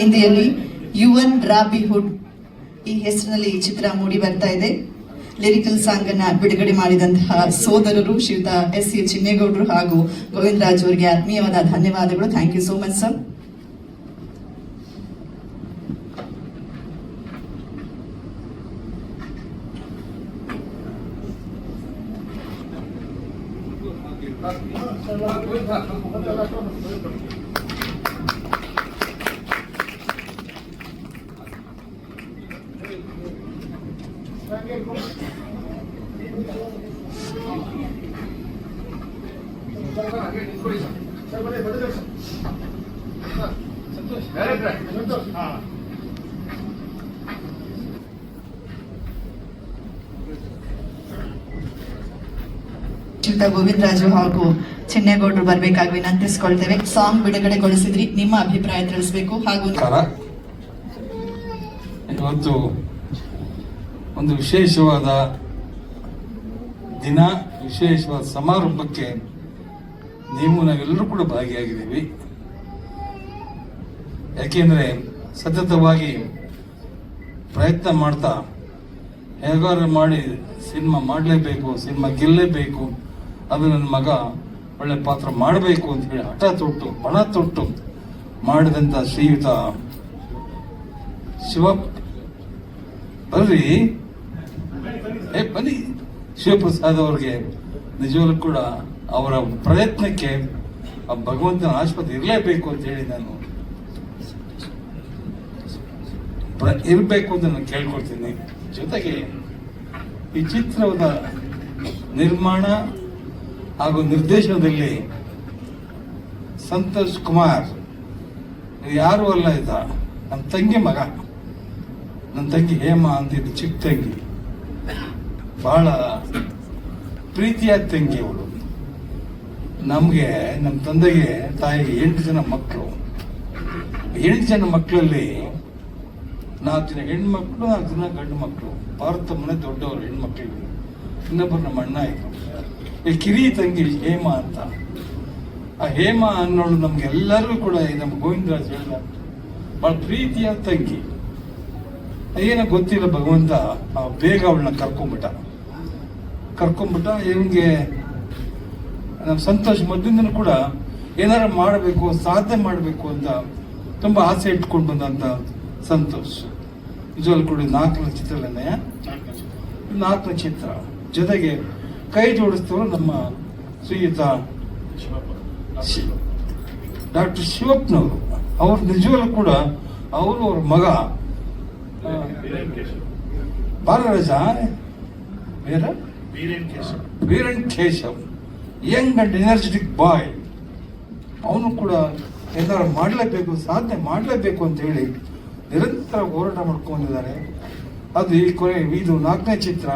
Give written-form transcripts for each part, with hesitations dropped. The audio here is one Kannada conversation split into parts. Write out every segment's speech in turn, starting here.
ಹಿಂದಿಯಲ್ಲಿ ಯುವನ್ ರಾಬಿಹುಡ್ ಈ ಹೆಸರಿನಲ್ಲಿ ಈ ಚಿತ್ರ ಮೂಡಿ ಬರ್ತಾ ಇದೆ. ಲಿರಿಕಲ್ ಸಾಂಗ್ ಅನ್ನ ಬಿಡುಗಡೆ ಮಾಡಿದಂತಹ ಸೋದರರು ಶ್ರೀಯುತ ಎಸ್.ಸಿ. ಚಿನ್ನೇಗೌಡರು ಹಾಗೂ ಗೋವಿಂದ ರಾಜ್ ಅವರಿಗೆ ಆತ್ಮೀಯವಾದ ಧನ್ಯವಾದಗಳು. Thank you so much sir. ಶ್ರೀಯುತ ಗೋವಿಂದ ರಾಜು ಹಾಗೂ ಚಿನ್ನೇಗೌಡರು ಬರಬೇಕಾಗಿ ವಿನಂತಿಸಿಕೊಳ್ತೇವೆ. ಸಾಂಗ್ ಬಿಡುಗಡೆಗೊಳಿಸಿದ್ರಿ, ನಿಮ್ಮ ಅಭಿಪ್ರಾಯ ತಿಳಿಸಬೇಕು. ಹಾಗೂ ಇವತ್ತು ಒಂದು ವಿಶೇಷವಾದ ದಿನ, ವಿಶೇಷವಾದ ಸಮಾರಂಭಕ್ಕೆ ನಾವೆಲ್ಲರೂ ಕೂಡ ಭಾಗಿಯಾಗಿದ್ದೀವಿ. ಯಾಕೆಂದ್ರೆ ಸತತವಾಗಿ ಪ್ರಯತ್ನ ಮಾಡ್ತಾ ಹೇಗಾರು ಮಾಡಿ ಸಿನಿಮಾ ಮಾಡಲೇಬೇಕು, ಸಿನಿಮಾ ಗೆಲ್ಲಲೇಬೇಕು, ಅದು ನನ್ನ ಮಗ ಒಳ್ಳೆ ಪಾತ್ರ ಮಾಡಬೇಕು ಅಂತ ಹೇಳಿ ಹಠ ತೊಟ್ಟು ಪಣ ತೊಟ್ಟು ಮಾಡಿದಂತ ಶ್ರೀಯುತ ಬನ್ನಿ ಶಿವಪ್ರಸಾದ್ ಅವ್ರಿಗೆ ನಿಜವಾಗ್ಲೂ ಕೂಡ ಅವರ ಪ್ರಯತ್ನಕ್ಕೆ ಭಗವಂತನ ಆಶೀರ್ವಾದ ಇರಲೇಬೇಕು ಅಂತ ಹೇಳಿ ನಾನು ಇರಬೇಕು ಅಂತ ನಾನು ಕೇಳ್ಕೊಳ್ತೀನಿ. ಜೊತೆಗೆ ಈ ಚಿತ್ರದ ನಿರ್ಮಾಣ ಹಾಗೂ ನಿರ್ದೇಶನದಲ್ಲಿ ಸಂತೋಷ್ ಕುಮಾರ್ ಯಾರು ಅಲ್ಲ, ಇದ್ದ ನನ್ನ ತಂಗಿ ಮಗ, ನನ್ನ ತಂಗಿ ಹೇಮಾ ಅಂತಿದ್ದು ಚಿಕ್ಕ ತಂಗಿ, ಬಹಳ ಪ್ರೀತಿಯಾದ ತಂಗಿ ಅವಳು. ನಮಗೆ ನಮ್ಮ ತಂದೆಗೆ ತಾಯಿಗೆ 8 ಜನ ಮಕ್ಕಳು. 8 ಜನ ಮಕ್ಕಳಲ್ಲಿ 4 ಜನ ಹೆಣ್ಮಕ್ಳು, 4 ಜನ ಗಂಡು ಮಕ್ಕಳು. ಭಾರತ ಮನೆ ದೊಡ್ಡವರು ಹೆಣ್ಮಕ್ಳಿಗೆ, ಇನ್ನೊಬ್ಬರು ನಮ್ಮ ಅಣ್ಣ ಇದ್ರು. ಈ ಕಿರಿ ತಂಗಿ ಹೇಮಾ ಅಂತ. ಆ ಹೇಮಾ ಅನ್ನೋಳು ನಮ್ಗೆಲ್ಲರಿಗೂ ಕೂಡ ನಮ್ಮ ಗೋವಿಂದರಾಜ್ ಹೇಳಿದ ಬಹಳ ಪ್ರೀತಿಯಾದ ತಂಗಿ. ಏನೋ ಗೊತ್ತಿಲ್ಲ, ಭಗವಂತ ಬೇಗ ಅವಳನ್ನ ಕರ್ಕೊಂಡ್ಬಿಟ್ಟ. ಇವನ್ಗೆ ನಮ್ಮ ಸಂತೋಷ್ ಮೊದಲಿಂದನೂ ಕೂಡ ಏನಾರ ಮಾಡಬೇಕು, ಸಾಧನೆ ಮಾಡಬೇಕು ಅಂತ ತುಂಬಾ ಆಸೆ ಇಟ್ಕೊಂಡು ಬಂದಂತ ಸಂತೋಷ್ ನಿಜವಾಗ್ಲೂ ಕೂಡ 4ನೇ ಚಿತ್ರಗಳನ್ನೇ 4ನೇ ಚಿತ್ರ. ಜೊತೆಗೆ ಕೈ ಜೋಡಿಸ್ತವರು ನಮ್ಮ ಶ್ರೀಯುತ ಡಾಕ್ಟರ್ ಶಿವಪ್ಪನವರು. ಅವ್ರು ನಿಜವಾಗ್ಲೂ ಕೂಡ ಅವ್ರ ಮಗ Balaraja ವೀರನ್ Keshav, Young and energetic ಬಾಯ್. ಅವನು ಕೂಡ ಏನಾರು ಮಾಡಲೇಬೇಕು, ಸಾಧನೆ ಮಾಡಲೇಬೇಕು ಅಂತ ಹೇಳಿ ನಿರಂತರ ಹೋರಾಟ ಮಾಡ್ಕೊಂಡಿದ್ದಾರೆ. ಅದು ಇದು 4ನೇ ಚಿತ್ರ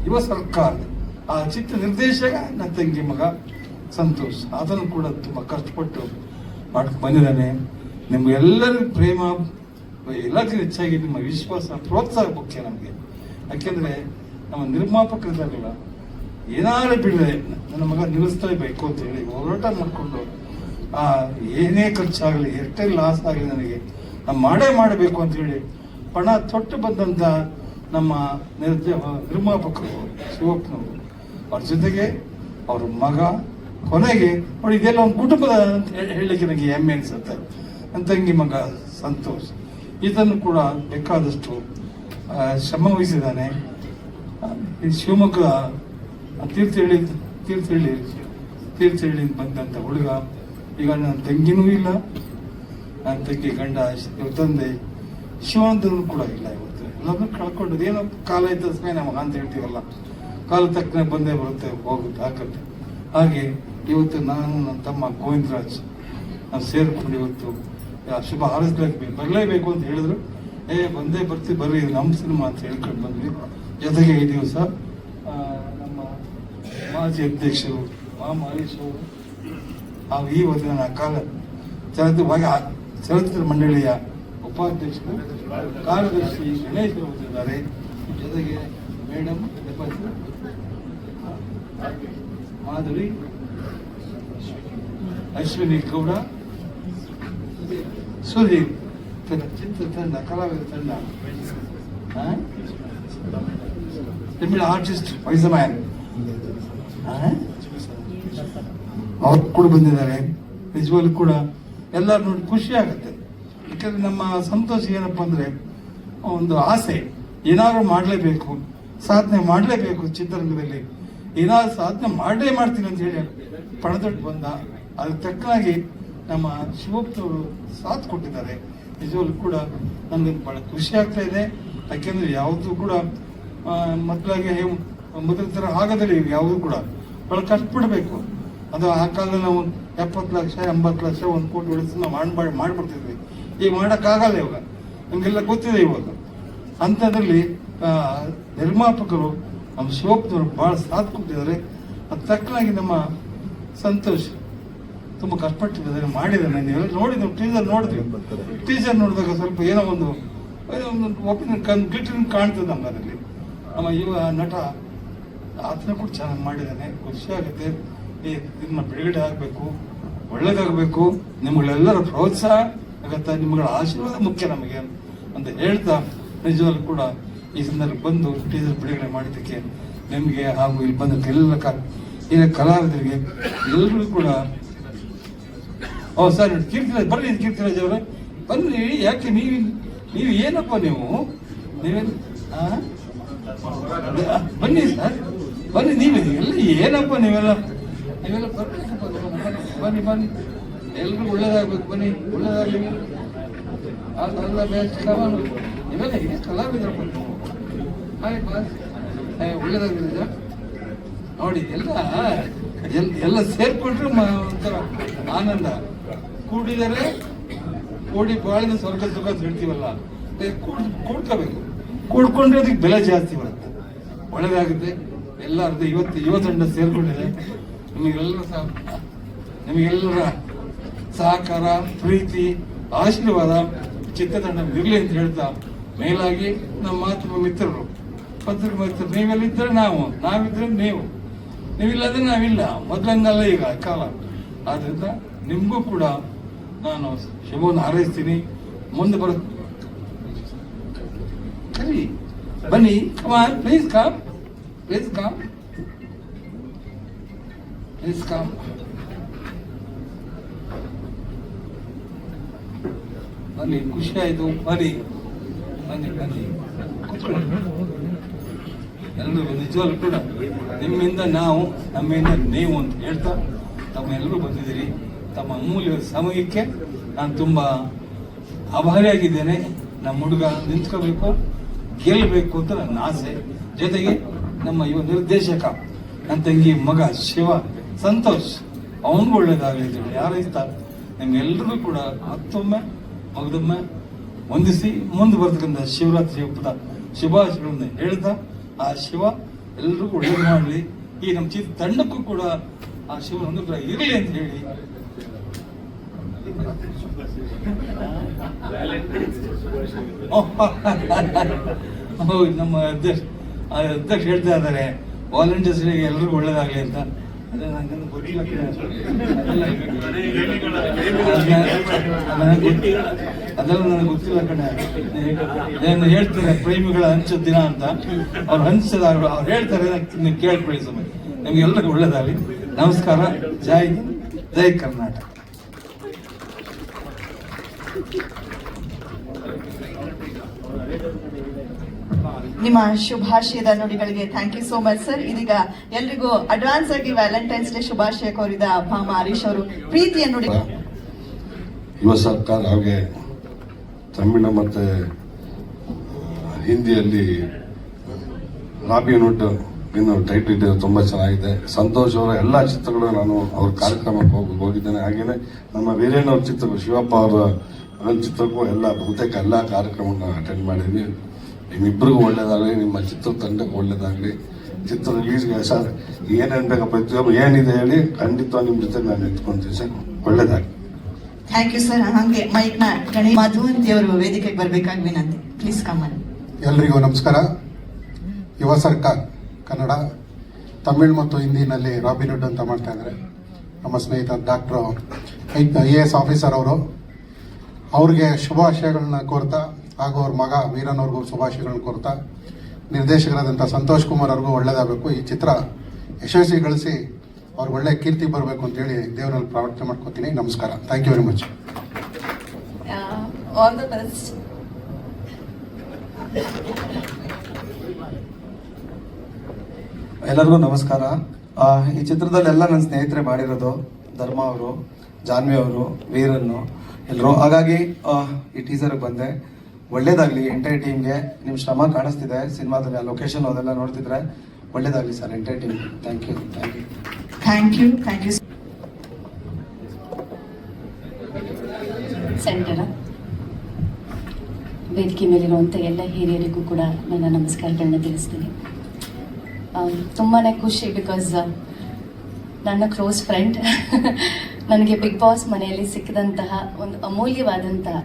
ಯುವ ಸರ್ಕಾರ. ಆ ಚಿತ್ರ ನಿರ್ದೇಶಕ ನನ್ನ ತಂಗಿ ಮಗ ಸಂತೋಷ್. ಅದನ್ನು ಕೂಡ ತುಂಬಾ ಕಷ್ಟಪಟ್ಟು ಮಾಡ್ಕೊಂಡು ಬಂದಿದ್ದಾನೆ. ನಿಮ್ಗೆಲ್ಲರಿಗೂ ಪ್ರೇಮ, ಎಲ್ಲಕ್ಕಿಂತ ಹೆಚ್ಚಾಗಿ ನಿಮ್ಮ ವಿಶ್ವಾಸ, ಪ್ರೋತ್ಸಾಹ ಮುಖ್ಯ ನಮಗೆ. ಯಾಕೆಂದ್ರೆ ನಮ್ಮ ನಿರ್ಮಾಪಕರಿದ್ದಾಗಲ್ಲ, ಏನಾರು ಬಿಡದೆ ನನ್ನ ಮಗ ನಿಲ್ಲಿಸಲೇಬೇಕು ಅಂತ ಹೇಳಿ ಹೋರಾಟ ಮಾಡಿಕೊಂಡು ಏನೇ ಖರ್ಚಾಗಲಿ, ಎಷ್ಟೇ ಲಾಸ್ ಆಗಲಿ, ನನಗೆ ನಾವು ಮಾಡಬೇಕು ಅಂತ ಹೇಳಿ ಪಣ ತೊಟ್ಟು ಬಂದಂತ ನಮ್ಮ ನಿರ್ಮಾಪಕರು ಶಿವಪ್ಪನವರು. ಅವ್ರ ಜೊತೆಗೆ ಅವ್ರ ಮಗ, ಕೊನೆಗೆ ನೋಡಿ ಇದೆಲ್ಲ ಒಂದು ಕುಟುಂಬದ ಅಂತ ಹೇಳಲಿಕ್ಕೆ ನನಗೆ ಹೆಮ್ಮೆ ಅನಿಸುತ್ತೆ. ನನ್ನ ತಂಗಿ ಮಗ ಸಂತೋಷ್ ಇದನ್ನು ಕೂಡ ಬೇಕಾದಷ್ಟು ಶ್ರಮ ವಹಿಸಿದ್ದಾನೆ. ಶಿವಮೊಗ್ಗ ತೀರ್ಥಹಳ್ಳಿ ಬಂದಂತ ಹುಡುಗ. ಈಗ ನನ್ನ ತಂಗಿನೂ ಇಲ್ಲ, ನನ್ನ ತಂಗಿ ಗಂಡ ತಂದೆ ಶಿವಾನಂದನು ಕೂಡ ಇಲ್ಲ. ಇವತ್ತು ಎಲ್ಲದನ್ನು ಕಳ್ಕೊಂಡು ಏನೋ ಕಾಲ ಇದ್ದ ನಮಗ ಅಂತ ಹೇಳ್ತೀವಲ್ಲ, ಕಾಲ ತಕ್ಕನೆ ಬಂದೇ ಬರುತ್ತೆ, ಹೋಗುತ್ತೆ, ಹಾಕತ್ತೆ. ಹಾಗೆ ಇವತ್ತು ನಾನು ನನ್ನ ತಮ್ಮ ಗೋವಿಂದರಾಜ್ ನಾವು ಸೇರ್ಕೊಂಡು ಇವತ್ತು ಶುಭ ಹಾರೈಸಬೇಕು, ಬರಲೇಬೇಕು ಅಂತ ಹೇಳಿದ್ರು. ಬಂದೇ ಬರ್ರಿ, ನಮ್ಮ ಸಿನಿಮಾ ಅಂತ ಹೇಳ್ಕೊಂಡು ಬಂದ್ವಿ. ಜೊತೆಗೆ ಈ ದಿವಸ ನಮ್ಮ ಮಾಜಿ ಅಧ್ಯಕ್ಷರು ಹರೀಶ್ ಅವರು ಹಾಗೂ ಈ ಹೊತ್ತಿನ ಚಲನಚಿತ್ರ ಮಂಡಳಿಯ ಉಪಾಧ್ಯಕ್ಷರು ಕಾರ್ಯದರ್ಶಿ ಗಣೇಶ್ ಬಂದಿದ್ದಾರೆ. ಜೊತೆಗೆ ಮೇಡಮ್ ಮಾಧುರಿ ಅಶ್ವಿನಿ ಗೌಡ, ಸುದೀಪ್ ಚಿತ್ರ ತಂಡ, ಕಲಾವಿದ ತಂಡ, ತಮಿಳ್ ಆರ್ಟಿಸ್ಟ್ ವೈಸಮ್ಯಾನ್ ಅವ್ರು ಕೂಡ ಬಂದಿದ್ದಾರೆ. ನಿಜವಾಗ್ಲೂ ಕೂಡ ಎಲ್ಲರೂ ನೋಡಿ ಖುಷಿ ಆಗುತ್ತೆ. ಯಾಕಂದ್ರೆ ನಮ್ಮ ಸಂತೋಷ ಏನಪ್ಪ ಅಂದ್ರೆ ಒಂದು ಆಸೆ, ಏನಾದ್ರು ಮಾಡಲೇಬೇಕು, ಸಾಧನೆ ಮಾಡಲೇಬೇಕು, ಚಿತ್ರರಂಗದಲ್ಲಿ ಏನಾದ್ರು ಸಾಧನೆ ಮಾಡಲೇ ಮಾಡ್ತೀನಿ ಅಂತ ಹೇಳಿ ಪಣದೊಟ್ಟು ಬಂದ. ಅದಕ್ಕೆ ತಕ್ಕನಾಗಿ ನಮ್ಮ ಶಿವಪ್ಪನವರು ಸಾಥ್ ಕೊಟ್ಟಿದ್ದಾರೆ. ನಿಜವಾಗ್ಲೂ ಕೂಡ ನನಗೆ ಬಹಳ ಖುಷಿ ಆಗ್ತಾ ಇದೆ. ಯಾಕೆಂದ್ರೆ ಯಾವುದು ಕೂಡ ಮೊದಲಾಗಿ ಮೊದಲ ಥರ ಆಗದಲ್ಲಿ ಯಾವುದು ಕೂಡ ಬಹಳ ಕಷ್ಟಪಡಬೇಕು. ಅದು ಆ ಕಾಲದಲ್ಲಿ ನಾವು 70 ಲಕ್ಷ 80 ಲಕ್ಷ 1 ಕೋಟಿ ಉಳಿಸಿ ನಾವು ಮಾಡ್ಬಿಡ್ತಿದ್ವಿ. ಈಗ ಮಾಡೋಕ್ಕಾಗಲ್ಲ ಇವಾಗ, ನಮಗೆಲ್ಲ ಗೊತ್ತಿದೆ ಇವಾಗ. ಅಂಥದ್ರಲ್ಲಿ ನಿರ್ಮಾಪಕರು ನಮ್ಮ ಶಿವಪ್ಪನವರು ಬಹಳ ಸಾಥ್ ಕೊಟ್ಟಿದ್ದಾರೆ. ಅದು ತಕ್ಕನಾಗಿ ನಮ್ಮ ಸಂತೋಷ್ ತುಂಬ ಕಷ್ಟಪಟ್ಟಿದ್ದಾರೆ, ಮಾಡಿದ್ದಾನೆ. ನೀವೆಲ್ಲ ನೋಡಿದ್ವಿ, ಟೀಸರ್ ನೋಡಿದ್ವಿ. ಟೀಸರ್ ನೋಡಿದಾಗ ಸ್ವಲ್ಪ ಏನೋ ಒಂದು ಒಪಿನಿಯನ್ ಗ್ಲಿಟರಿಂಗ್ ಕಾಣ್ತದೆ ನಮ್ಗೆ ಅದರಲ್ಲಿ. ನಮ್ಮ ಯುವ ನಟ ಆತನ ಕೂಡ ಚೆನ್ನಾಗಿ ಮಾಡಿದ್ದಾನೆ. ಖುಷಿ ಆಗುತ್ತೆ. ಈ ಇದನ್ನ ಬಿಡುಗಡೆ ಆಗಬೇಕು, ಒಳ್ಳೇದಾಗಬೇಕು. ನಿಮ್ಗಳೆಲ್ಲರ ಪ್ರೋತ್ಸಾಹ ಆಗತ್ತ, ನಿಮ್ಗಳ ಆಶೀರ್ವಾದ ಮುಖ್ಯ ನಮಗೆ ಅಂತ ಹೇಳ್ತಾ, ನಿಜವಾಗ್ಲೂ ಕೂಡ ಈ ಸಂದರ್ಭ ಬಂದು ಟೀಸರ್ ಬಿಡುಗಡೆ ಮಾಡಿದ್ದಕ್ಕೆ ನಿಮಗೆ ಹಾಗೂ ಇಲ್ಲಿ ಬಂದ ಎಲ್ಲ ಕಲಾವಿದರಿಗೆ ಎಲ್ಲರಿಗೂ ಕೂಡ ಸರ್ ಕೀರ್ತಿರಾಜ್ ಬರ್ರಿ, ಕೀರ್ತಿರಾಜ್ ಅವರೇ ಬನ್ನಿ. ಯಾಕೆ ನೀವು ಏನಪ್ಪ ನೀವೇನು ಬನ್ನಿ ಸರ್, ಬನ್ನಿ. ಎಲ್ಲ ಏನಪ್ಪ ನೀವೆಲ್ಲ ಬನ್ನಿ ಎಲ್ರಿಗೂ ಒಳ್ಳೇದಾಗ್ಬೇಕು. ಬನ್ನಿ, ಒಳ್ಳೇದಾಗಲಿ. ಅಲ್ಲ ಬೆಸ್ಟ್ ನೀವೆಲ್ಲ ಕಲಾವಿದರಪ್ಪ ನೀವು. ಒಳ್ಳೇದಾಗಲಿಲ್ಲ ನೋಡಿ. ಎಲ್ಲ ಸೇರ್ಕೊಂಡ್ರೆ ಒಂಥರ ಆನಂದ. ಕೂಡಿದರೆ ಕೂಡಿ ಬಾಳಿನ ಸ್ವರ್ಗ ಸುಖ ಅಂತ ಹೇಳ್ತೀವಲ್ಲ, ಕೂಡ್ಕೋಬೇಕು. ಕೂಡ್ಕೊಂಡ್ರೆ ಅದಕ್ಕೆ ಬೆಲೆ ಜಾಸ್ತಿ ಬರುತ್ತೆ, ಒಳ್ಳೇದಾಗುತ್ತೆ. ಎಲ್ಲರದ್ದು ಯುವ ತಂಡ ಸೇರ್ಕೊಂಡಿದೆ. ನಿಮಗೆಲ್ಲರ ಸಹಕಾರ, ಪ್ರೀತಿ, ಆಶೀರ್ವಾದ ಚಿತ್ರತಂಡ ಇರಲಿ ಅಂತ ಹೇಳ್ತಾ, ಮೇಲಾಗಿ ನಮ್ಮ ಮಾಧ್ಯಮ ಮಿತ್ರರು, ಪತ್ರಿಕೆ ಮಿತ್ರರು, ನೀವೆಲ್ಲಿದ್ದರೆ ನಾವಿದ್ರೆ ನೀವಿಲ್ಲದ್ರೆ ನಾವಿಲ್ಲ. ಮೊದಲಂಗಲ್ಲ ಈಗ ಕಾಲ. ಆದ್ರಿಂದ ನಿಮಗೂ ಕೂಡ ನಾನು ಶುಭವನ್ನು ಹಾರೈಸ್ತೀನಿ. ಮುಂದೆ ಸರಿ ಬನ್ನಿ, ಕಮಾನ್, ಪ್ಲೀಸ್ ಕಮ್. ಬನ್ನಿ, ಖುಷಿ ಆಯ್ತು. ಬನ್ನಿ ಎಲ್ಲರೂ ನಿಜವಾಗ್ಲೂ ಕೂಡ ನಿಮ್ಮಿಂದ ನಾವು, ನಮ್ಮಿಂದ ನೀವು ಅಂತ ಹೇಳ್ತಾ ತಮ್ಮೆಲ್ಲರೂ ಬಂದಿದ್ದೀರಿ. ತಮ್ಮ ಅಮೂಲ್ಯ ಸಮಯಕ್ಕೆ ನಾನು ತುಂಬ ಆಭಾರಿಯಾಗಿದ್ದೇನೆ. ನಮ್ಮ ಹುಡುಗ ನಿಂತ್ಕೋಬೇಕು, ಗೆಲ್ಲಬೇಕು ಅಂತ ನನ್ನ ಆಸೆ. ಜೊತೆಗೆ ನಮ್ಮ ಯುವ ನಿರ್ದೇಶಕ, ನನ್ನ ತಂಗಿ ಮಗ ಶಿವ ಸಂತೋಷ್, ಅವನಿಗೂ ಒಳ್ಳೇದಾಗಲಿ ಯಾರೈತ ನಿಮ್ಗೆಲ್ರಿಗೂ ಕೂಡ ಮಗದೊಮ್ಮೆ ವಂದಿಸಿ ಮುಂದೆ ಬರ್ತಕ್ಕಂಥ ಶಿವರಾತ್ರಿ ಹಬ್ಬದ ಶುಭಾಶಯಗಳನ್ನು ಹೇಳ್ತಾ, ಆ ಶಿವ ಎಲ್ರಿಗೂ ಒಳ್ಳೇದು ಮಾಡಲಿ. ಈ ನಮ್ಮ ತಂಡಕ್ಕೂ ಕೂಡ ಆ ಶಿವನ ಅನುಗ್ರಹ ಇರಲಿ ಅಂತ ಹೇಳಿ ನಮ್ಮ ಅಧ್ಯಕ್ಷ ಹೇಳ್ತಾ ಇದ್ದಾರೆ, ವಾಲಂಟಿಯರ್ಸ್ಗೆ ಎಲ್ರಿಗೂ ಒಳ್ಳೇದಾಗಲಿ ಅಂತ. ಅದೆಲ್ಲ ನನಗೆ ಗೊತ್ತಿಲ್ಲ ಕಣೆ. ಏನು ಹೇಳ್ತಾರೆ, ಪ್ರೇಮಿಗಳ ಹಂಚೋ ದಿನ ಅಂತ ಅವ್ರು ಹಂಚದಾರ ಅವ್ರು ಹೇಳ್ತಾರೆ, ನೀವು ಕೇಳ್ಕೊಳ್ಳಿ ಸಮಯ. ನಿಮ್ಗೆ ಎಲ್ರಿಗೂ ಒಳ್ಳೇದಾಗಲಿ. ನಮಸ್ಕಾರ. ಜೈ ಹಿಂದ್, ಜೈ ಕರ್ನಾಟಕ. ನಿಮ್ಮ ಶುಭಾಶಯದ ನುಡಿಗಳಿಗೆ thank you so much sir. ಇದೀಗ ಎಲ್ರಿಗೂ ಅಡ್ವಾನ್ಸ್ ಆಗಿ ವ್ಯಾಲೆಂಟೈನ್ಸ್ ಡೇ ಶುಭಾಶಯ ಕೋರಿದ ಭಾಮ ಹರೀಶ್ ಅವರು ಪ್ರೀತಿಯ ನುಡಿ. ಯುವ ಸರ್ಕಾರ ಹಾಗೆ ತಮಿಳು ಮತ್ತೆ ಹಿಂದಿಯಲ್ಲಿ ರಾಬಿನ್ ಹುಡ್ ಇನ್ನು ಟೈಟಲ್ ಇದೆ, ತುಂಬಾ ಚೆನ್ನಾಗಿದೆ. ಸಂತೋಷ್ ಅವರ ಎಲ್ಲ ಚಿತ್ರಗಳು ನಾನು ಅವ್ರ ಕಾರ್ಯಕ್ರಮಕ್ಕೆ ಹೋಗಿದ್ದೇನೆ. ಹಾಗೇನೆ ನಮ್ಮ ವೀರೇನ್ ಅವ್ರ ಚಿತ್ರಗಳು, ಶಿವಪ್ಪ ಅವರ ಚಿತ್ರಕ್ಕೂ ಬಹುತೇಕ ಎಲ್ಲ ಕಾರ್ಯಕ್ರಮವನ್ನು ಅಟೆಂಡ್ ಮಾಡಿದ್ವಿ. ನಿಮ್ಮಿಬ್ಬರಿಗೂ ಒಳ್ಳೇದಾಗಲಿ, ನಿಮ್ಮ ಚಿತ್ರ ತಂಡಕ್ಕೆ ಒಳ್ಳೇದಾಗಲಿ. ಚಿತ್ರ ರಿಲೀಸ್ಗೆ ಸರ್ ಏನೇನು ಬೇಕಪ್ಪ, ಪ್ರತಿಯೊಬ್ಬರು ಏನಿದೆ ಹೇಳಿ, ಖಂಡಿತ ನಿಮ್ಮ ಜೊತೆ ನಾನು ನಿಂತ್ಕೊಂತೀನಿ ಸರ್. ಒಳ್ಳೇದಾಗಲಿ. Thank you sir. ಹಾಗೆ ಮೈಕ್ ನ ಮಧುವಂತಿ ಅವರು ವೇದಿಕೆಗೆ ಬರ್ಬೇಕಾಗಿ ವಿನಂತಿ. Please come on. ಎಲ್ರಿಗೂ ನಮಸ್ಕಾರ. ಯುವ ಸರ್ಕಾರ ಕನ್ನಡ, ತಮಿಳ್ ಮತ್ತು ಹಿಂದಿನಲ್ಲಿ ರಾಬಿನ್ ಹುಡ್ ಅಂತ ಮಾಡ್ತಾ ಇದ್ದಾರೆ. ನಮ್ಮ ಸ್ನೇಹಿತ ಡಾಕ್ಟರ್ IAS ಆಫೀಸರ್ ಅವರು. ಅವ್ರಿಗೆ ಶುಭಾಶಯಗಳನ್ನ ಕೋರ್ತಾ ಹಾಗೂ ಅವ್ರ ಮಗ ವೀರನ್ ಅವ್ರಿಗೂ ಶುಭಾಶಯಗಳನ್ನ ಕೋರ್ತಾ, ನಿರ್ದೇಶಕರಾದಂಥ ಸಂತೋಷ್ ಕುಮಾರ್ ಅವ್ರಿಗೂ ಒಳ್ಳೇದಾಗಬೇಕು, ಈ ಚಿತ್ರ ಯಶಸ್ವಿಗೊಳಿಸಿ ಅವ್ರಿಗೆ ಒಳ್ಳೆ ಕೀರ್ತಿ ಬರಬೇಕು ಅಂತೇಳಿ ದೇವರಲ್ಲಿ ಪ್ರಾರ್ಥನೆ ಮಾಡ್ಕೋತೀನಿ. ನಮಸ್ಕಾರ. Thank you very much. All the best. ಎಲ್ಲರಿಗೂ ನಮಸ್ಕಾರ. ಈ ಚಿತ್ರದಲ್ಲೆಲ್ಲ ನನ್ನ ಸ್ನೇಹಿತರೆ ಮಾಡಿರೋದು, ಧರ್ಮ ಅವರು, ಜಾನ್ವಿ ಅವರು, ವೀರನ್ನು ಎಲ್ಲರೂ. ಹಾಗಾಗಿ ಈ ಟೀಸರ್ಗೆ ಬಂದೆ. ಒಳ್ಳೇದಾಗಲಿ ಎಂಟೈರ್ ಟೀಮ್ಗೆ. ನಿಮ್ಮ ಶ್ರಮ ಕಾಣಿಸ್ತಿದೆ ಸಿನಿಮಾದಲ್ಲಿ, ಆ ಲೊಕೇಶನ್ ಅದೆಲ್ಲ ನೋಡ್ತಿದ್ರೆ ಒಳ್ಳೇದಾಗಲಿ sir entire team. Thank you. Thank you. Centre ವೇದಿಕೆ ಮೇಲಿರುವಂಥ ಎಲ್ಲ ಹಿರಿಯರಿಗೂ ಕೂಡ ನನ್ನ ನಮಸ್ಕಾರಗಳನ್ನ ತಿಳಿಸ್ತೀನಿ. ತುಂಬಾ ಖುಷಿ, ಬಿಕಾಸ್ ನನ್ನ ಕ್ಲೋಸ್ ಫ್ರೆಂಡ್ ನನಗೆ ಬಿಗ್ ಬಾಸ್ ಮನೆಯಲ್ಲಿ ಸಿಕ್ಕಿದಂತಹ ಒಂದು ಅಮೂಲ್ಯವಾದಂತಹ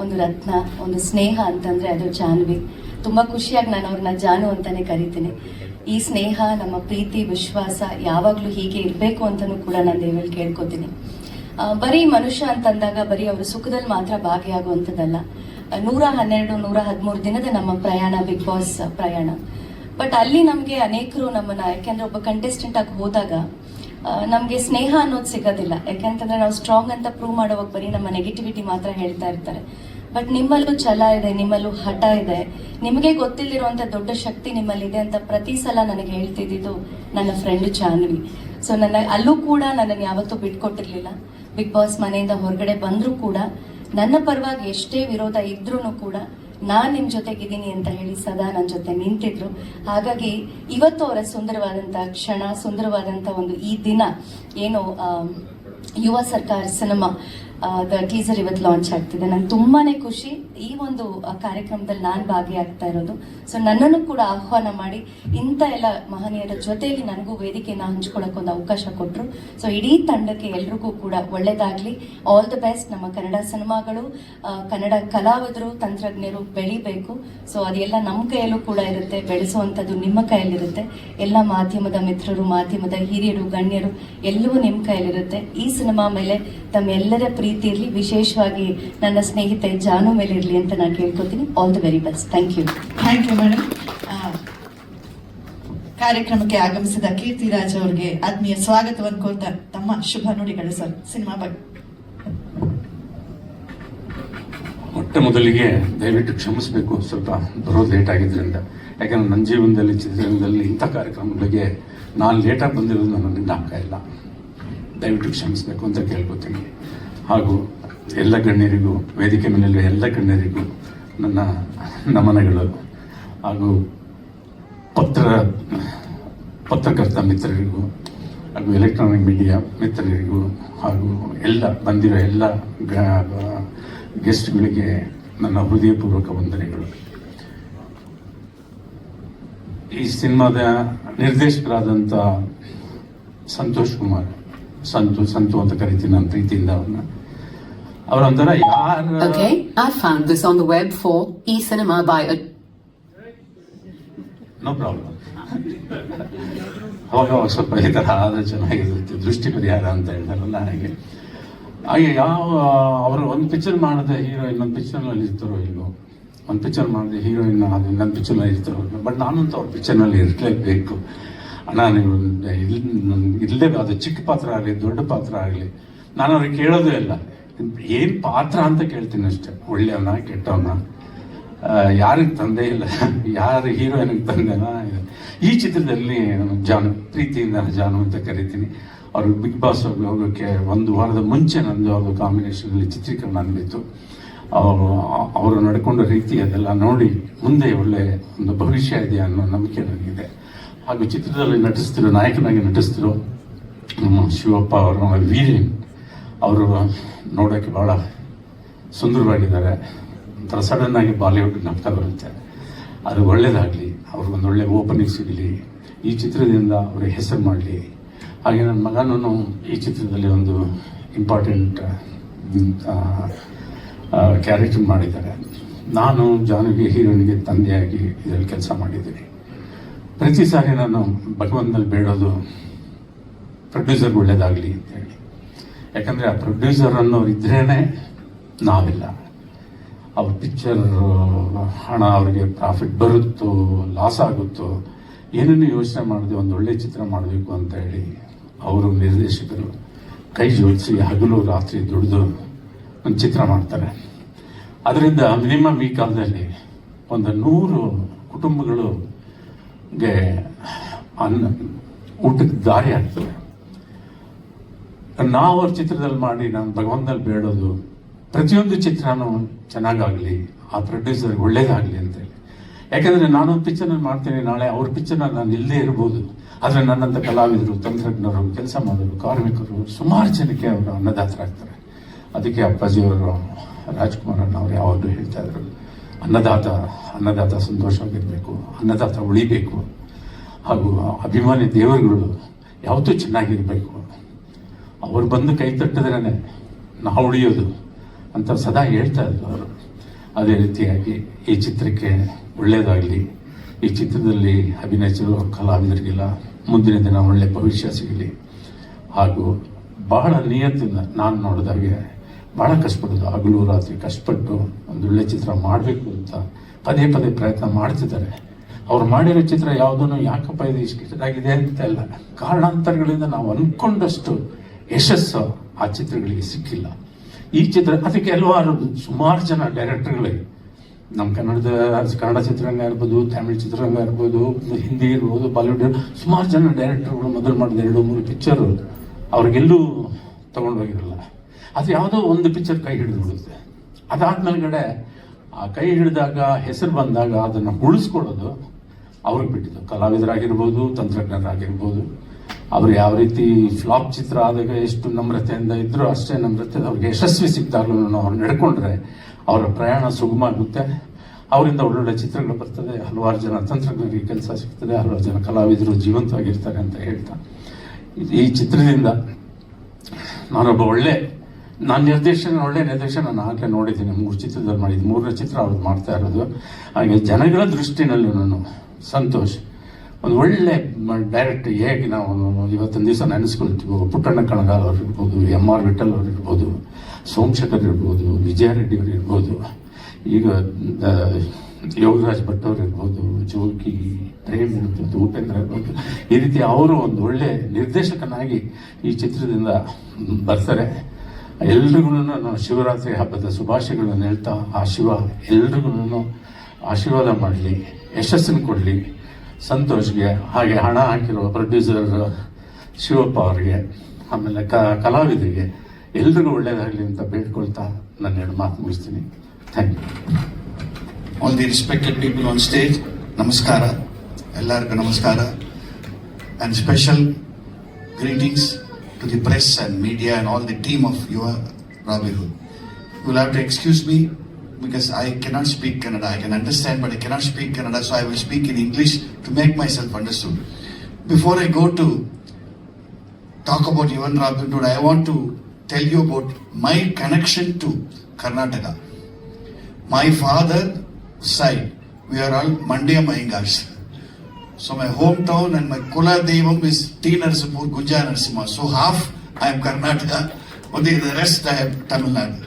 ಒಂದು ರತ್ನ, ಒಂದು ಸ್ನೇಹ ಅಂತಂದರೆ ಅದು ಜಾನ್ವಿ. ತುಂಬ ಖುಷಿಯಾಗಿ ನಾನು ಅವ್ರನ್ನ ಜಾನು ಅಂತಲೇ ಕರಿತೀನಿ. ಈ ಸ್ನೇಹ, ನಮ್ಮ ಪ್ರೀತಿ, ವಿಶ್ವಾಸ ಯಾವಾಗಲೂ ಹೀಗೆ ಇರಬೇಕು ಅಂತಲೂ ಕೂಡ ನಾನು ದೇವರಲ್ಲಿ ಕೇಳ್ಕೊತೀನಿ. ಬರೀ ಮನುಷ್ಯ ಅಂತಂದಾಗ ಬರೀ ಅವರು ಸುಖದಲ್ಲಿ ಮಾತ್ರ ಭಾಗಿಯಾಗುವಂಥದ್ದಲ್ಲ. 112, 113 ದಿನದ ನಮ್ಮ ಪ್ರಯಾಣ, ಬಿಗ್ ಬಾಸ್ ಪ್ರಯಾಣ. ಬಟ್ ಅಲ್ಲಿ ನಮಗೆ ಅನೇಕರು ನಮ್ಮನ್ನ, ಯಾಕೆಂದ್ರೆ ಒಬ್ಬ ಕಂಟೆಸ್ಟೆಂಟ್ ಆಗಿ ಹೋದಾಗ ನಮಗೆ ಸ್ನೇಹ ಅನ್ನೋದು ಸಿಗೋದಿಲ್ಲ. ಯಾಕೆಂತಂದ್ರೆ ನಾವು ಸ್ಟ್ರಾಂಗ್ ಅಂತ ಪ್ರೂವ್ ಮಾಡೋವಾಗ ಬರೀ ನಮ್ಮ ನೆಗೆಟಿವಿಟಿ ಮಾತ್ರ ಹೇಳ್ತಾ ಇರ್ತಾರೆ. ಬಟ್ ನಿಮ್ಮಲ್ಲೂ ಛಲ ಇದೆ, ನಿಮ್ಮಲ್ಲೂ ಹಠ ಇದೆ, ನಿಮಗೆ ಗೊತ್ತಿಲ್ಲಿರುವಂಥ ದೊಡ್ಡ ಶಕ್ತಿ ನಿಮ್ಮಲ್ಲಿದೆ ಅಂತ ಪ್ರತಿ ಸಲ ನನಗೆ ಹೇಳ್ತಿದ್ದು ನನ್ನ ಫ್ರೆಂಡ್ ಜಾನ್ವಿ. ಸೊ ಅಲ್ಲೂ ಕೂಡ ನನ್ನನ್ನು ಯಾವತ್ತೂ ಬಿಟ್ಕೊಟ್ಟಿರ್ಲಿಲ್ಲ. ಬಿಗ್ ಬಾಸ್ ಮನೆಯಿಂದ ಹೊರಗಡೆ ಬಂದರೂ ಕೂಡ ನನ್ನ ಪರವಾಗಿ ಎಷ್ಟೇ ವಿರೋಧ ಇದ್ರೂ ಕೂಡ ನಾನು ನಿಮ್ಮ ಜೊತೆಗಿದ್ದೀನಿ ಅಂತ ಹೇಳಿ ಸದಾ ನನ್ನ ಜೊತೆ ನಿಂತಿದ್ರು. ಹಾಗಾಗಿ ಇವತ್ತು ಅವರ ಸುಂದರವಾದಂಥ ಕ್ಷಣ, ಸುಂದರವಾದಂಥ ಒಂದು ಈ ದಿನ ಏನು ಯುವ ಸರ್ಕಾರ ಸಿನಿಮಾ ಟೀಸರ್ ಇವತ್ತು ಲಾಂಚ್ ಆಗ್ತಿದೆ. ನಂಗೆ ತುಂಬಾ ಖುಷಿ ಈ ಒಂದು ಕಾರ್ಯಕ್ರಮದಲ್ಲಿ ನಾನು ಭಾಗಿಯಾಗ್ತಾ ಇರೋದು. ಸೊ ನನ್ನನ್ನು ಕೂಡ ಆಹ್ವಾನ ಮಾಡಿ ಇಂಥ ಎಲ್ಲ ಮಹನೀಯರ ಜೊತೆಯಲ್ಲಿ ನನಗೂ ವೇದಿಕೆಯನ್ನು ಹಂಚ್ಕೊಳ್ಳೋಕೆ ಒಂದು ಅವಕಾಶ ಕೊಟ್ಟರು. ಸೊ ಇಡೀ ತಂಡಕ್ಕೆ ಎಲ್ರಿಗೂ ಕೂಡ ಒಳ್ಳೇದಾಗಲಿ. All the best. ನಮ್ಮ ಕನ್ನಡ ಸಿನಿಮಾಗಳು, ಕನ್ನಡ ಕಲಾವಿದರು, ತಂತ್ರಜ್ಞರು ಬೆಳಿಬೇಕು. ಸೊ ಅದೆಲ್ಲ ನಮ್ಮ ಕೈಯಲ್ಲೂ ಕೂಡ ಇರುತ್ತೆ, ಬೆಳೆಸುವಂಥದ್ದು ನಿಮ್ಮ ಕೈಯಲ್ಲಿರುತ್ತೆ. ಎಲ್ಲ ಮಾಧ್ಯಮದ ಮಿತ್ರರು, ಮಾಧ್ಯಮದ ಹಿರಿಯರು, ಗಣ್ಯರು ಎಲ್ಲವೂ ನಿಮ್ಮ ಕೈಯಲ್ಲಿರುತ್ತೆ. ಈ ಸಿನಿಮಾ ಮೇಲೆ ತಮ್ಮೆಲ್ಲರ ಪ್ರೀತಿ ಇರಲಿ, ವಿಶೇಷವಾಗಿ ನನ್ನ ಸ್ನೇಹಿತೆ ಜಾನು ಮೇಲೆ ಇರಲಿ ಅಂತ ನಾನು ಕೇಳ್ಕೊತೀನಿ. All the very best. Thank you madam. ಕಾರ್ಯಕ್ರಮಕ್ಕೆ ಆಗಮಿಸಿದ ಕೀರ್ತಿರಾಜ್ ಅವರಿಗೆ ಆತ್ಮೀಯ ಸ್ವಾಗತವನ್ನು ಕೋರ್ತಾ ತಮ್ಮ ಶುಭ ನುಡಿಗಳು ಸರ್ ಸಿನಿಮಾ ಬಗ್ಗೆ. ಮೊಟ್ಟ ಮೊದಲಿಗೆ ದಯವಿಟ್ಟು ಕ್ಷಮಿಸಬೇಕು, ಸ್ವಲ್ಪ ಬರೋದು ಲೇಟ್ ಆಗಿದ್ದರಿಂದ. ಯಾಕಂದ್ರೆ ನನ್ನ ಜೀವನದಲ್ಲಿ, ಚಿತ್ರರಂಗದಲ್ಲಿ ಇಂಥ ಕಾರ್ಯಕ್ರಮಗಳಿಗೆ ನಾನು ಲೇಟಾಗಿ ಬಂದಿರೋದು ನನಗೆ ಜ್ಞಾಪಕ ಇಲ್ಲ. ದಯವಿಟ್ಟು ಕ್ಷಮಿಸಬೇಕು ಅಂತ ಕೇಳ್ಕೊತೀನಿ. ಹಾಗೂ ಎಲ್ಲ ಗಣ್ಯರಿಗೂ, ವೇದಿಕೆ ಮೇಲಿರುವ ಎಲ್ಲ ಗಣ್ಯರಿಗೂ ನನ್ನ ನಮನಗಳು. ಹಾಗೂ ಪತ್ರಕರ್ತ ಮಿತ್ರರಿಗೂ ಹಾಗೂ ಎಲೆಕ್ಟ್ರಾನಿಕ್ ಮೀಡಿಯಾ ಮಿತ್ರರಿಗೂ ಹಾಗೂ ಎಲ್ಲ ಬಂದಿರೋ ಎಲ್ಲ ಗೆಸ್ಟ್ಗಳಿಗೆ ನನ್ನ ಹೃದಯಪೂರ್ವಕ ವಂದನೆಗಳು. ಈ ಸಿನಿಮಾದ ನಿರ್ದೇಶಕರಾದಂಥ ಸಂತೋಷ್ ಕುಮಾರ್, ಸಂತು ಅಂತ ಕರಿತೀನಿ ನಾನು ಪ್ರೀತಿಯಿಂದ ಅವ್ರನ್ನ. ಅವರೊಂಥರ ಯಾರು. Okay, I found this on the web for eCinema by a... no problem. ಅವಾಗ ಸ್ವಲ್ಪ ಈ ಥರ ಆದರೆ ಚೆನ್ನಾಗಿರುತ್ತೆ, ದೃಷ್ಟಿ ಪರಿಹಾರ ಅಂತ ಹೇಳ್ತಾರಲ್ಲ ಹಾಗೆ. ಅವರು ಒಂದು ಪಿಕ್ಚರ್ ಮಾಡಿದ ಹೀರೋ ಇನ್ನೊಂದು ಪಿಕ್ಚರ್ನಲ್ಲಿ ಇರ್ತಾರೋ ಇಲ್ಲೋ, ಒಂದು ಪಿಕ್ಚರ್ ಮಾಡಿದ ಹೀರೋಯಿನ್ ಅದು ಇನ್ನೊಂದು ಪಿಕ್ಚರ್ನಲ್ಲಿ ಇರ್ತಾರೋ ಇಲ್ಲೋ. ಬಟ್ ನಾನಂತೂ ಅವ್ರ ಪಿಕ್ಚರ್ನಲ್ಲಿ ಇರಲೇಬೇಕು ಅಣ್ಣ, ನೀವು ಇಲ್ಲೇ, ಅದು ಚಿಕ್ಕ ಪಾತ್ರ ಆಗಲಿ ದೊಡ್ಡ ಪಾತ್ರ ಆಗಲಿ ನಾನು ಅವ್ರಿಗೆ ಕೇಳೋದೇ ಇಲ್ಲ. ಏನು ಪಾತ್ರ ಅಂತ ಕೇಳ್ತೀನಿ ಅಷ್ಟೇ. ಒಳ್ಳೆಯವನ ಕೆಟ್ಟವನ, ಯಾರಿಗೆ ತಂದೆ ಇಲ್ಲ, ಯಾರು ಹೀರೋಯಿನಿಗೆ ತಂದೆನಾ. ಈ ಚಿತ್ರದಲ್ಲಿ ಜಾನು, ಪ್ರೀತಿಯಿಂದ ಜಾನು ಅಂತ ಕರಿತೀನಿ. ಅವರು ಬಿಗ್ ಬಾಸ್ ಹೋಗೋಕ್ಕೆ ಒಂದು ವಾರದ ಮುಂಚೆ ನಂದು ಅವರು ಕಾಂಬಿನೇಷನಲ್ಲಿ ಚಿತ್ರೀಕರಣ ಅಂದಿತ್ತು. ಅವರು ನಡ್ಕೊಂಡ ರೀತಿ ಅದೆಲ್ಲ ನೋಡಿ ಮುಂದೆ ಒಳ್ಳೆ ಒಂದು ಭವಿಷ್ಯ ಇದೆ ಅನ್ನೋ ನಂಬಿಕೆ ನನಗಿದೆ. ಹಾಗೂ ಚಿತ್ರದಲ್ಲಿ ನಾಯಕನಾಗಿ ನಟಿಸ್ತಿರೋ ನಮ್ಮ ಶಿವಪ್ಪ ಅವರು, ವೀರೇನ್ ಅವರು ನೋಡೋಕ್ಕೆ ಭಾಳ ಸುಂದರವಾಗಿದ್ದಾರೆ. ಒಂಥರ ಸಡನ್ ಆಗಿ ಬಾಲಿವುಡ್ ನಾಟಕ ಬರುತ್ತೆ. ಅದು ಒಳ್ಳೇದಾಗಲಿ, ಅವ್ರಿಗೊಂದು ಒಳ್ಳೆ ಓಪನಿಂಗ್ ಸಿಗಲಿ, ಈ ಚಿತ್ರದಿಂದ ಅವ್ರಿಗೆ ಹೆಸರು ಮಾಡಲಿ. ಹಾಗೆ ನನ್ನ ಮಗನೂ ಈ ಚಿತ್ರದಲ್ಲಿ ಒಂದು ಇಂಪಾರ್ಟೆಂಟ್ ಕ್ಯಾರೆಕ್ಟರ್ ಮಾಡಿದ್ದಾರೆ. ನಾನು ಜಾನುಗೆ ಹೀರೋನಿಗೆ ತಂದೆಯಾಗಿ ಇದರಲ್ಲಿ ಕೆಲಸ ಮಾಡಿದ್ದೀನಿ. ಪ್ರತಿ ಸಾರಿ ನಾನು ಭಗವಂತನಲ್ಲಿ ಬೇಡೋದು ಪ್ರೊಡ್ಯೂಸರ್ ಒಳ್ಳೇದಾಗಲಿ ಅಂತೇಳಿ. ಯಾಕಂದರೆ ಆ ಪ್ರೊಡ್ಯೂಸರ್ ಅನ್ನೋರು ಇದ್ರೇ ನಾವಿಲ್ಲ. ಅವ್ರ ಪಿಕ್ಚರ್ ಹಣ ಅವ್ರಿಗೆ ಪ್ರಾಫಿಟ್ ಬರುತ್ತೋ ಲಾಸ್ ಆಗುತ್ತೋ ಏನನ್ನು ಯೋಚನೆ ಮಾಡದೆ ಒಂದು ಒಳ್ಳೆ ಚಿತ್ರ ಮಾಡಬೇಕು ಅಂತ ಹೇಳಿ ಅವರು ನಿರ್ದೇಶಕರು ಕೈ ಜೋಡಿಸಿ ಹಗಲು ರಾತ್ರಿ ದುಡಿದು ಒಂದು ಚಿತ್ರ ಮಾಡ್ತಾರೆ. ಅದರಿಂದ ಮಿನಿಮಮ್ ಈ ಕಾಲದಲ್ಲಿ ಒಂದು 100 ಕುಟುಂಬಗಳಿಗೆ ಊಟಕ್ಕೆ ದಾರಿ ಆಗ್ತದೆ. ನಾವು ಅವ್ರ ಚಿತ್ರದಲ್ಲಿ ಮಾಡಿ ನಾನು ಭಗವಂತನಲ್ಲಿ ಬೇಡೋದು ಪ್ರತಿಯೊಂದು ಚಿತ್ರನೂ ಚೆನ್ನಾಗಾಗಲಿ, ಆ ಪ್ರೊಡ್ಯೂಸರ್ಗೆ ಒಳ್ಳೇದಾಗಲಿ ಅಂತೇಳಿ. ಯಾಕೆಂದರೆ ನಾನೊಂದು ಪಿಕ್ಚರ್ನಲ್ಲಿ ಮಾಡ್ತೀನಿ, ನಾಳೆ ಅವ್ರ ಪಿಕ್ಚರ್ನಲ್ಲಿ ನಾನು ಇಲ್ಲದೇ ಇರ್ಬೋದು. ಆದರೆ ನನ್ನಂಥ ಕಲಾವಿದರು, ತಂತ್ರಜ್ಞರು, ಕೆಲಸ ಮಾಡೋರು, ಕಾರ್ಮಿಕರು ಸುಮಾರು ಜನಕ್ಕೆ ಅವರು ಅನ್ನದಾತರಾಗ್ತಾರೆ. ಅದಕ್ಕೆ ಅಪ್ಪಾಜಿಯವರು ರಾಜ್ಕುಮಾರ್ ಅವರು ಯಾವಾಗಲೂ ಹೇಳ್ತಾ ಇದ್ರು, ಅನ್ನದಾತ ಸಂತೋಷವಾಗಿರಬೇಕು, ಅನ್ನದಾತ ಉಳಿಬೇಕು, ಹಾಗೂ ಅಭಿಮಾನಿ ದೇವರುಗಳು ಯಾವತ್ತೂ ಚೆನ್ನಾಗಿರಬೇಕು, ಅವ್ರು ಬಂದು ಕೈ ತಟ್ಟಿದ್ರೇ ನಾವು ಉಳಿಯೋದು ಅಂತ ಸದಾ ಹೇಳ್ತಾ ಇದ್ರು ಅವರು. ಅದೇ ರೀತಿಯಾಗಿ ಈ ಚಿತ್ರಕ್ಕೆ ಒಳ್ಳೆಯದಾಗಲಿ, ಈ ಚಿತ್ರದಲ್ಲಿ ಅಭಿನಯಿಸಿರೋ ಕಲಾವಿದರಿಗೆಲ್ಲ ಮುಂದಿನ ದಿನ ಒಳ್ಳೆಯ ಭವಿಷ್ಯ ಸಿಗಲಿ. ಹಾಗೂ ಬಹಳ ನಿಯತ್ತಿಂದ ನಾನು ನೋಡಿದಾಗೆ ಭಾಳ ಕಷ್ಟಪಡೋದು, ಹಗಲು ರಾತ್ರಿ ಕಷ್ಟಪಟ್ಟು ಒಂದು ಒಳ್ಳೆ ಚಿತ್ರ ಮಾಡಬೇಕು ಅಂತ ಪದೇ ಪದೇ ಪ್ರಯತ್ನ ಮಾಡ್ತಿದ್ದಾರೆ. ಅವ್ರು ಮಾಡಿರೋ ಚಿತ್ರ ಯಾವುದೂ ಯಾಕಪ್ಪ ಇದು ಇಷ್ಟಾಗಿದೆ ಅಂತ ಇಲ್ಲ, ಕಾರಣಾಂತರಗಳಿಂದ ನಾವು ಅಂದ್ಕೊಂಡಷ್ಟು ಯಶಸ್ಸು ಆ ಚಿತ್ರಗಳಿಗೆ ಸಿಕ್ಕಿಲ್ಲ. ಈ ಚಿತ್ರ ಅದಕ್ಕೆ ಸುಮಾರು ಜನ ಡೈರೆಕ್ಟರ್ಗಳಿಗೆ ನಮ್ಮ ಕನ್ನಡ ಚಿತ್ರರಂಗ ಇರ್ಬೋದು, ತಮಿಳ್ ಚಿತ್ರರಂಗ ಇರ್ಬೋದು, ಹಿಂದಿ ಇರ್ಬೋದು, ಬಾಲಿವುಡ್ ಸುಮಾರು ಜನ ಡೈರೆಕ್ಟರ್ಗಳು ಮೊದಲು ಮಾಡಿದ 2-3 ಪಿಕ್ಚರು ಅವ್ರಿಗೆಲ್ಲೂ ತೊಗೊಂಡೋಗಿರಲ್ಲ. ಅದು ಯಾವುದೋ ಒಂದು ಪಿಕ್ಚರ್ ಕೈ ಹಿಡಿದು ಬಿಡುತ್ತೆ. ಅದಾದ್ಮೇಲೆ ಆ ಕೈ ಹಿಡಿದಾಗ ಹೆಸರು ಬಂದಾಗ ಅದನ್ನು ಉಳಿಸ್ಕೊಳ್ಳೋದು ಅವ್ರಿಗೆ ಬಿಟ್ಟಿದ್ದು. ಕಲಾವಿದರಾಗಿರ್ಬೋದು, ತಂತ್ರಜ್ಞರಾಗಿರ್ಬೋದು, ಅವ್ರು ಯಾವ ರೀತಿ ಫ್ಲಾಪ್ ಚಿತ್ರ ಆದಾಗ ಎಷ್ಟು ನಮ್ರತೆಯಿಂದ ಇದ್ರೂ ಅಷ್ಟೇ ನಮ್ರತೆ ಅವ್ರಿಗೆ ಯಶಸ್ವಿ ಸಿಕ್ತಾಗಲೂ ಅವ್ರು ನಡ್ಕೊಂಡ್ರೆ ಅವರ ಪ್ರಯಾಣ ಸುಗಮ ಆಗುತ್ತೆ. ಅವರಿಂದ ಒಳ್ಳೊಳ್ಳೆ ಚಿತ್ರಗಳು ಬರ್ತದೆ, ಹಲವಾರು ಜನ ತಂತ್ರಜ್ಞರಿಗೆ ಕೆಲಸ ಸಿಗ್ತದೆ, ಹಲವಾರು ಜನ ಕಲಾವಿದರು ಜೀವಂತವಾಗಿರ್ತಾರೆ ಅಂತ ಹೇಳ್ತಾ ಈ ಚಿತ್ರದಿಂದ ನಾನೊಬ್ಬ ಒಳ್ಳೆ ನಿರ್ದೇಶನ ನಾನು ಆಗಲೇ ನೋಡಿದ್ದೀನಿ. 3 ಚಿತ್ರದಲ್ಲಿ ಮಾಡಿದ್ದೀನಿ, 3ನೇ ಚಿತ್ರ ಅವ್ರು ಮಾಡ್ತಾ ಇರೋದು. ಹಾಗೆ ಜನಗಳ ದೃಷ್ಟಿನಲ್ಲಿ ನಾನು ಸಂತೋಷ್ ಒಂದು ಒಳ್ಳೆ ಡೈರೆಕ್ಟ್. ಹೇಗೆ ನಾವು ಇವತ್ತಿನ ದಿವಸ ನೆನೆಸ್ಕೊಳ್ತೀವೋ, ಪುಟ್ಟಣ್ಣ ಕಣಗಾಲ್ ಅವ್ರು ಇರ್ಬೋದು, M.R. ವಿಠಲ್ ಅವ್ರು ಇರ್ಬೋದು, ಸೋಮಶೇಖರ್ ಇರ್ಬೋದು, ವಿಜಯ ರೆಡ್ಡಿ ಅವ್ರು ಇರ್ಬೋದು, ಈಗ ಯೋಗರಾಜ್ ಭಟ್ ಅವ್ರು ಇರ್ಬೋದು, ಜೋಗಿ, ಪ್ರೇಮ್ ಇರ್ಬೋದು, ಉಪೇಂದ್ರ ಇರ್ಬೋದು, ಈ ರೀತಿ ಅವರು ಒಂದು ಒಳ್ಳೆ ನಿರ್ದೇಶಕನಾಗಿ ಈ ಚಿತ್ರದಿಂದ ಬರ್ತಾರೆ. ಎಲ್ರಿಗೂ ನಾನು ಶಿವರಾತ್ರಿ ಹಬ್ಬದ ಶುಭಾಶಯಗಳನ್ನು ಹೇಳ್ತಾ, ಆ ಶಿವ ಎಲ್ರಿಗೂ ಆಶೀರ್ವಾದ ಮಾಡಲಿ, ಯಶಸ್ಸನ್ನು ಕೊಡಲಿ. ಸಂತೋಷ್ಗೆ, ಹಾಗೆ ಹಣ ಹಾಕಿರೋ ಪ್ರೊಡ್ಯೂಸರ್ ಶಿವಪ್ಪ ಅವರಿಗೆ, ಆಮೇಲೆ ಕಲಾವಿದರಿಗೆ ಎಲ್ರಿಗೂ ಒಳ್ಳೇದಾಗಲಿ ಅಂತ ಬೇಡ್ಕೊಳ್ತಾ ನನ್ನ 2 ಮಾತು ಮುಗಿಸ್ತೀನಿ. Thank you. All the respected people on stage, ನಮಸ್ಕಾರ, ಎಲ್ಲರಿಗೂ ನಮಸ್ಕಾರ. And special greetings to the press and media and all the team of your Robin Hood. You will have to excuse me because I cannot speak Kannada. I can understand, but I cannot speak Kannada, so I will speak in English to make myself understood. Before I go to talk about Yuvan Robin Hood, I want to tell you about my connection to Karnataka. My father side, we are all Mandya Mayangars. So my hometown and my Kula Devam is T. Narsipur, Gunja Narsimha. So half I am Karnataka, only the rest I am Tamil Nadu.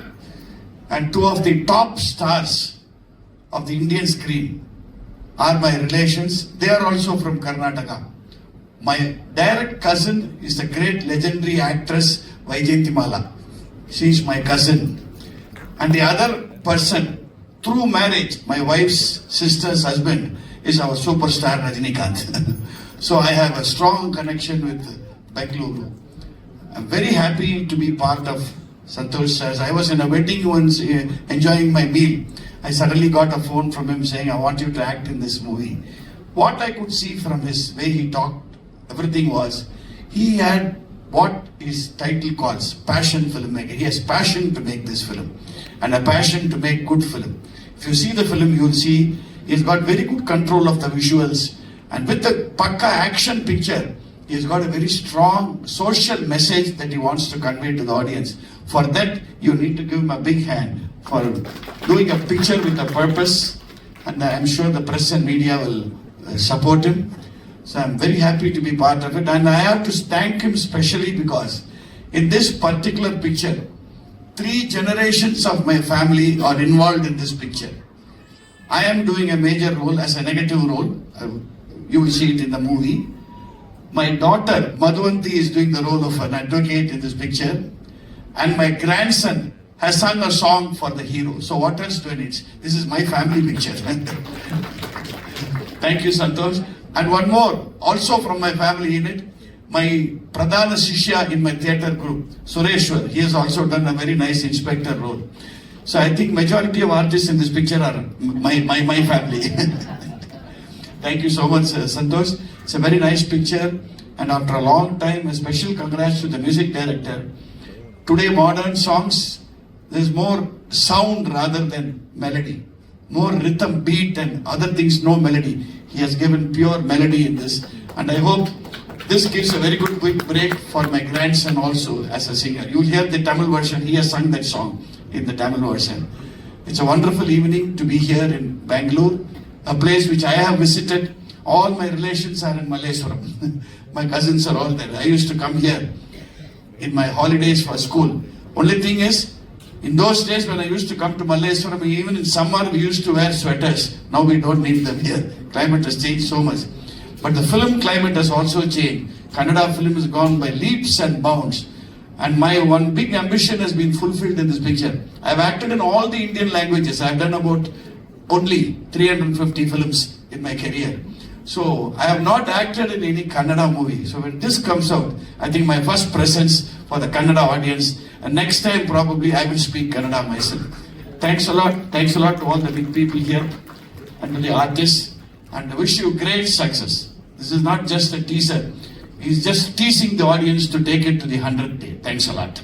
And 2 of the top stars of the Indian screen are my relations. They are also from Karnataka. My direct cousin is the great legendary actress Vaijayanthimala. She is my cousin. And the other person, through marriage, my wife's sister's husband, is our superstar Rajinikanth. So I have a strong connection with Bengaluru. I'm very happy to be part of Santosh says, I was in a wedding once enjoying my meal. I suddenly got a phone from him saying, I want you to act in this movie. What I could see from his way he talked, everything was, he had what his title calls passion filmmaker. He has passion to make this film and a passion to make good film. If you see the film, you will see he's got very good control of the visuals, and with the pakka action picture, he's got a very strong social message that he wants to convey to the audience. For that, you need to give him a big hand for doing a picture with a purpose, and I'm sure the press and media will support him. So I'm very happy to be part of it, and I have to thank him specially because In this particular picture, 3 generations of my family are involved in this picture. I am doing a major role as a negative role. You will see it in the movie. My daughter, Madhuvanti, is doing the role of an advocate in this picture. And my grandson has sung a song for the hero. So what else do I need? This is my family picture. Thank you, Santosh. And one more, also from my family unit, my Pradhana Shishya in my theatre group, Sureshwar. He has also done a very nice inspector role. So I think majority of artists in this picture are my family. Thank you so much, Santosh. It's a very nice picture. And after a long time, a special congrats to the music director. Today, modern songs, there's more sound rather than melody. More rhythm, beat and other things, no melody. He has given pure melody in this. And I hope this gives a very good quick break for my grandson also as a singer. You'll hear the Tamil version. He has sung that song in the Tamil version. It's a wonderful evening to be here in Bangalore, a place which I have visited. All my relations are in Malleswaram. My cousins are all there. I used to come here in my holidays for school. Only thing is, in those days when I used to come to Malleswaram, even in summer we used to wear sweaters. Now we don't need them here. Climate has changed so much. But the film climate has also changed. Kannada film has gone by leaps and bounds. And my one big ambition has been fulfilled in this picture. I've acted in all the Indian languages. I've done about only 350 films in my career. So I have not acted in any Kannada movie. So when this comes out, I think my first presence for the Kannada audience, and next time probably I will speak Kannada myself. Thanks a lot. Thanks a lot to all the big people here and to the artists. And I wish you great success. This is not just a teaser. He's just teasing the audience to take it to the 100th day. Thanks a lot.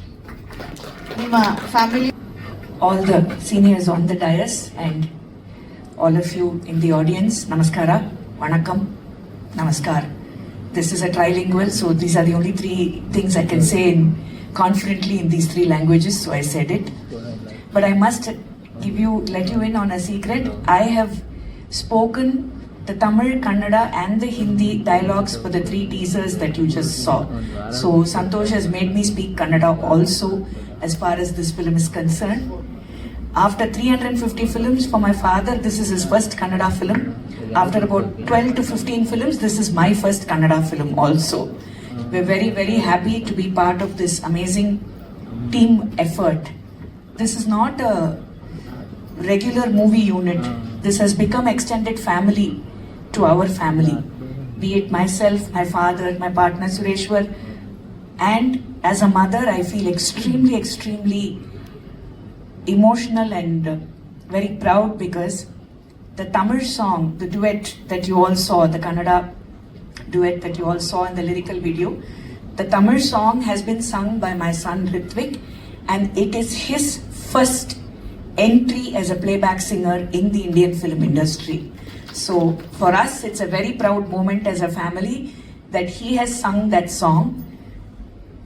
ನಿಮ್ಮ family All the seniors on the dais and all of you in the audience, namaskara, vanakkam, namaskar. This is a trilingual, so these are the only 3 things I can say confidently in these 3 languages, so I said it. But I must let you in on a secret. I have spoken the Tamil, Kannada and the Hindi dialogues for the 3 teasers that you just saw. So Santosh has made me speak Kannada also as far as this film is concerned. After 350 films for my father, this is his first Kannada film. After about 12 to 15 films, this is my first Kannada film also. We're very, very happy to be part of this amazing team effort. This is not a regular movie unit. This has become extended family to our family. Be it myself, my father, my partner Sureshwar, and as a mother, I feel extremely, extremely emotional and very proud because the Tamil song, the duet that you all saw, the Kannada duet that you all saw in the lyrical video, the Tamil song has been sung by my son Ritvik, and it is his first entry as a playback singer in the Indian film industry. So for us, it's a very proud moment as a family that he has sung that song.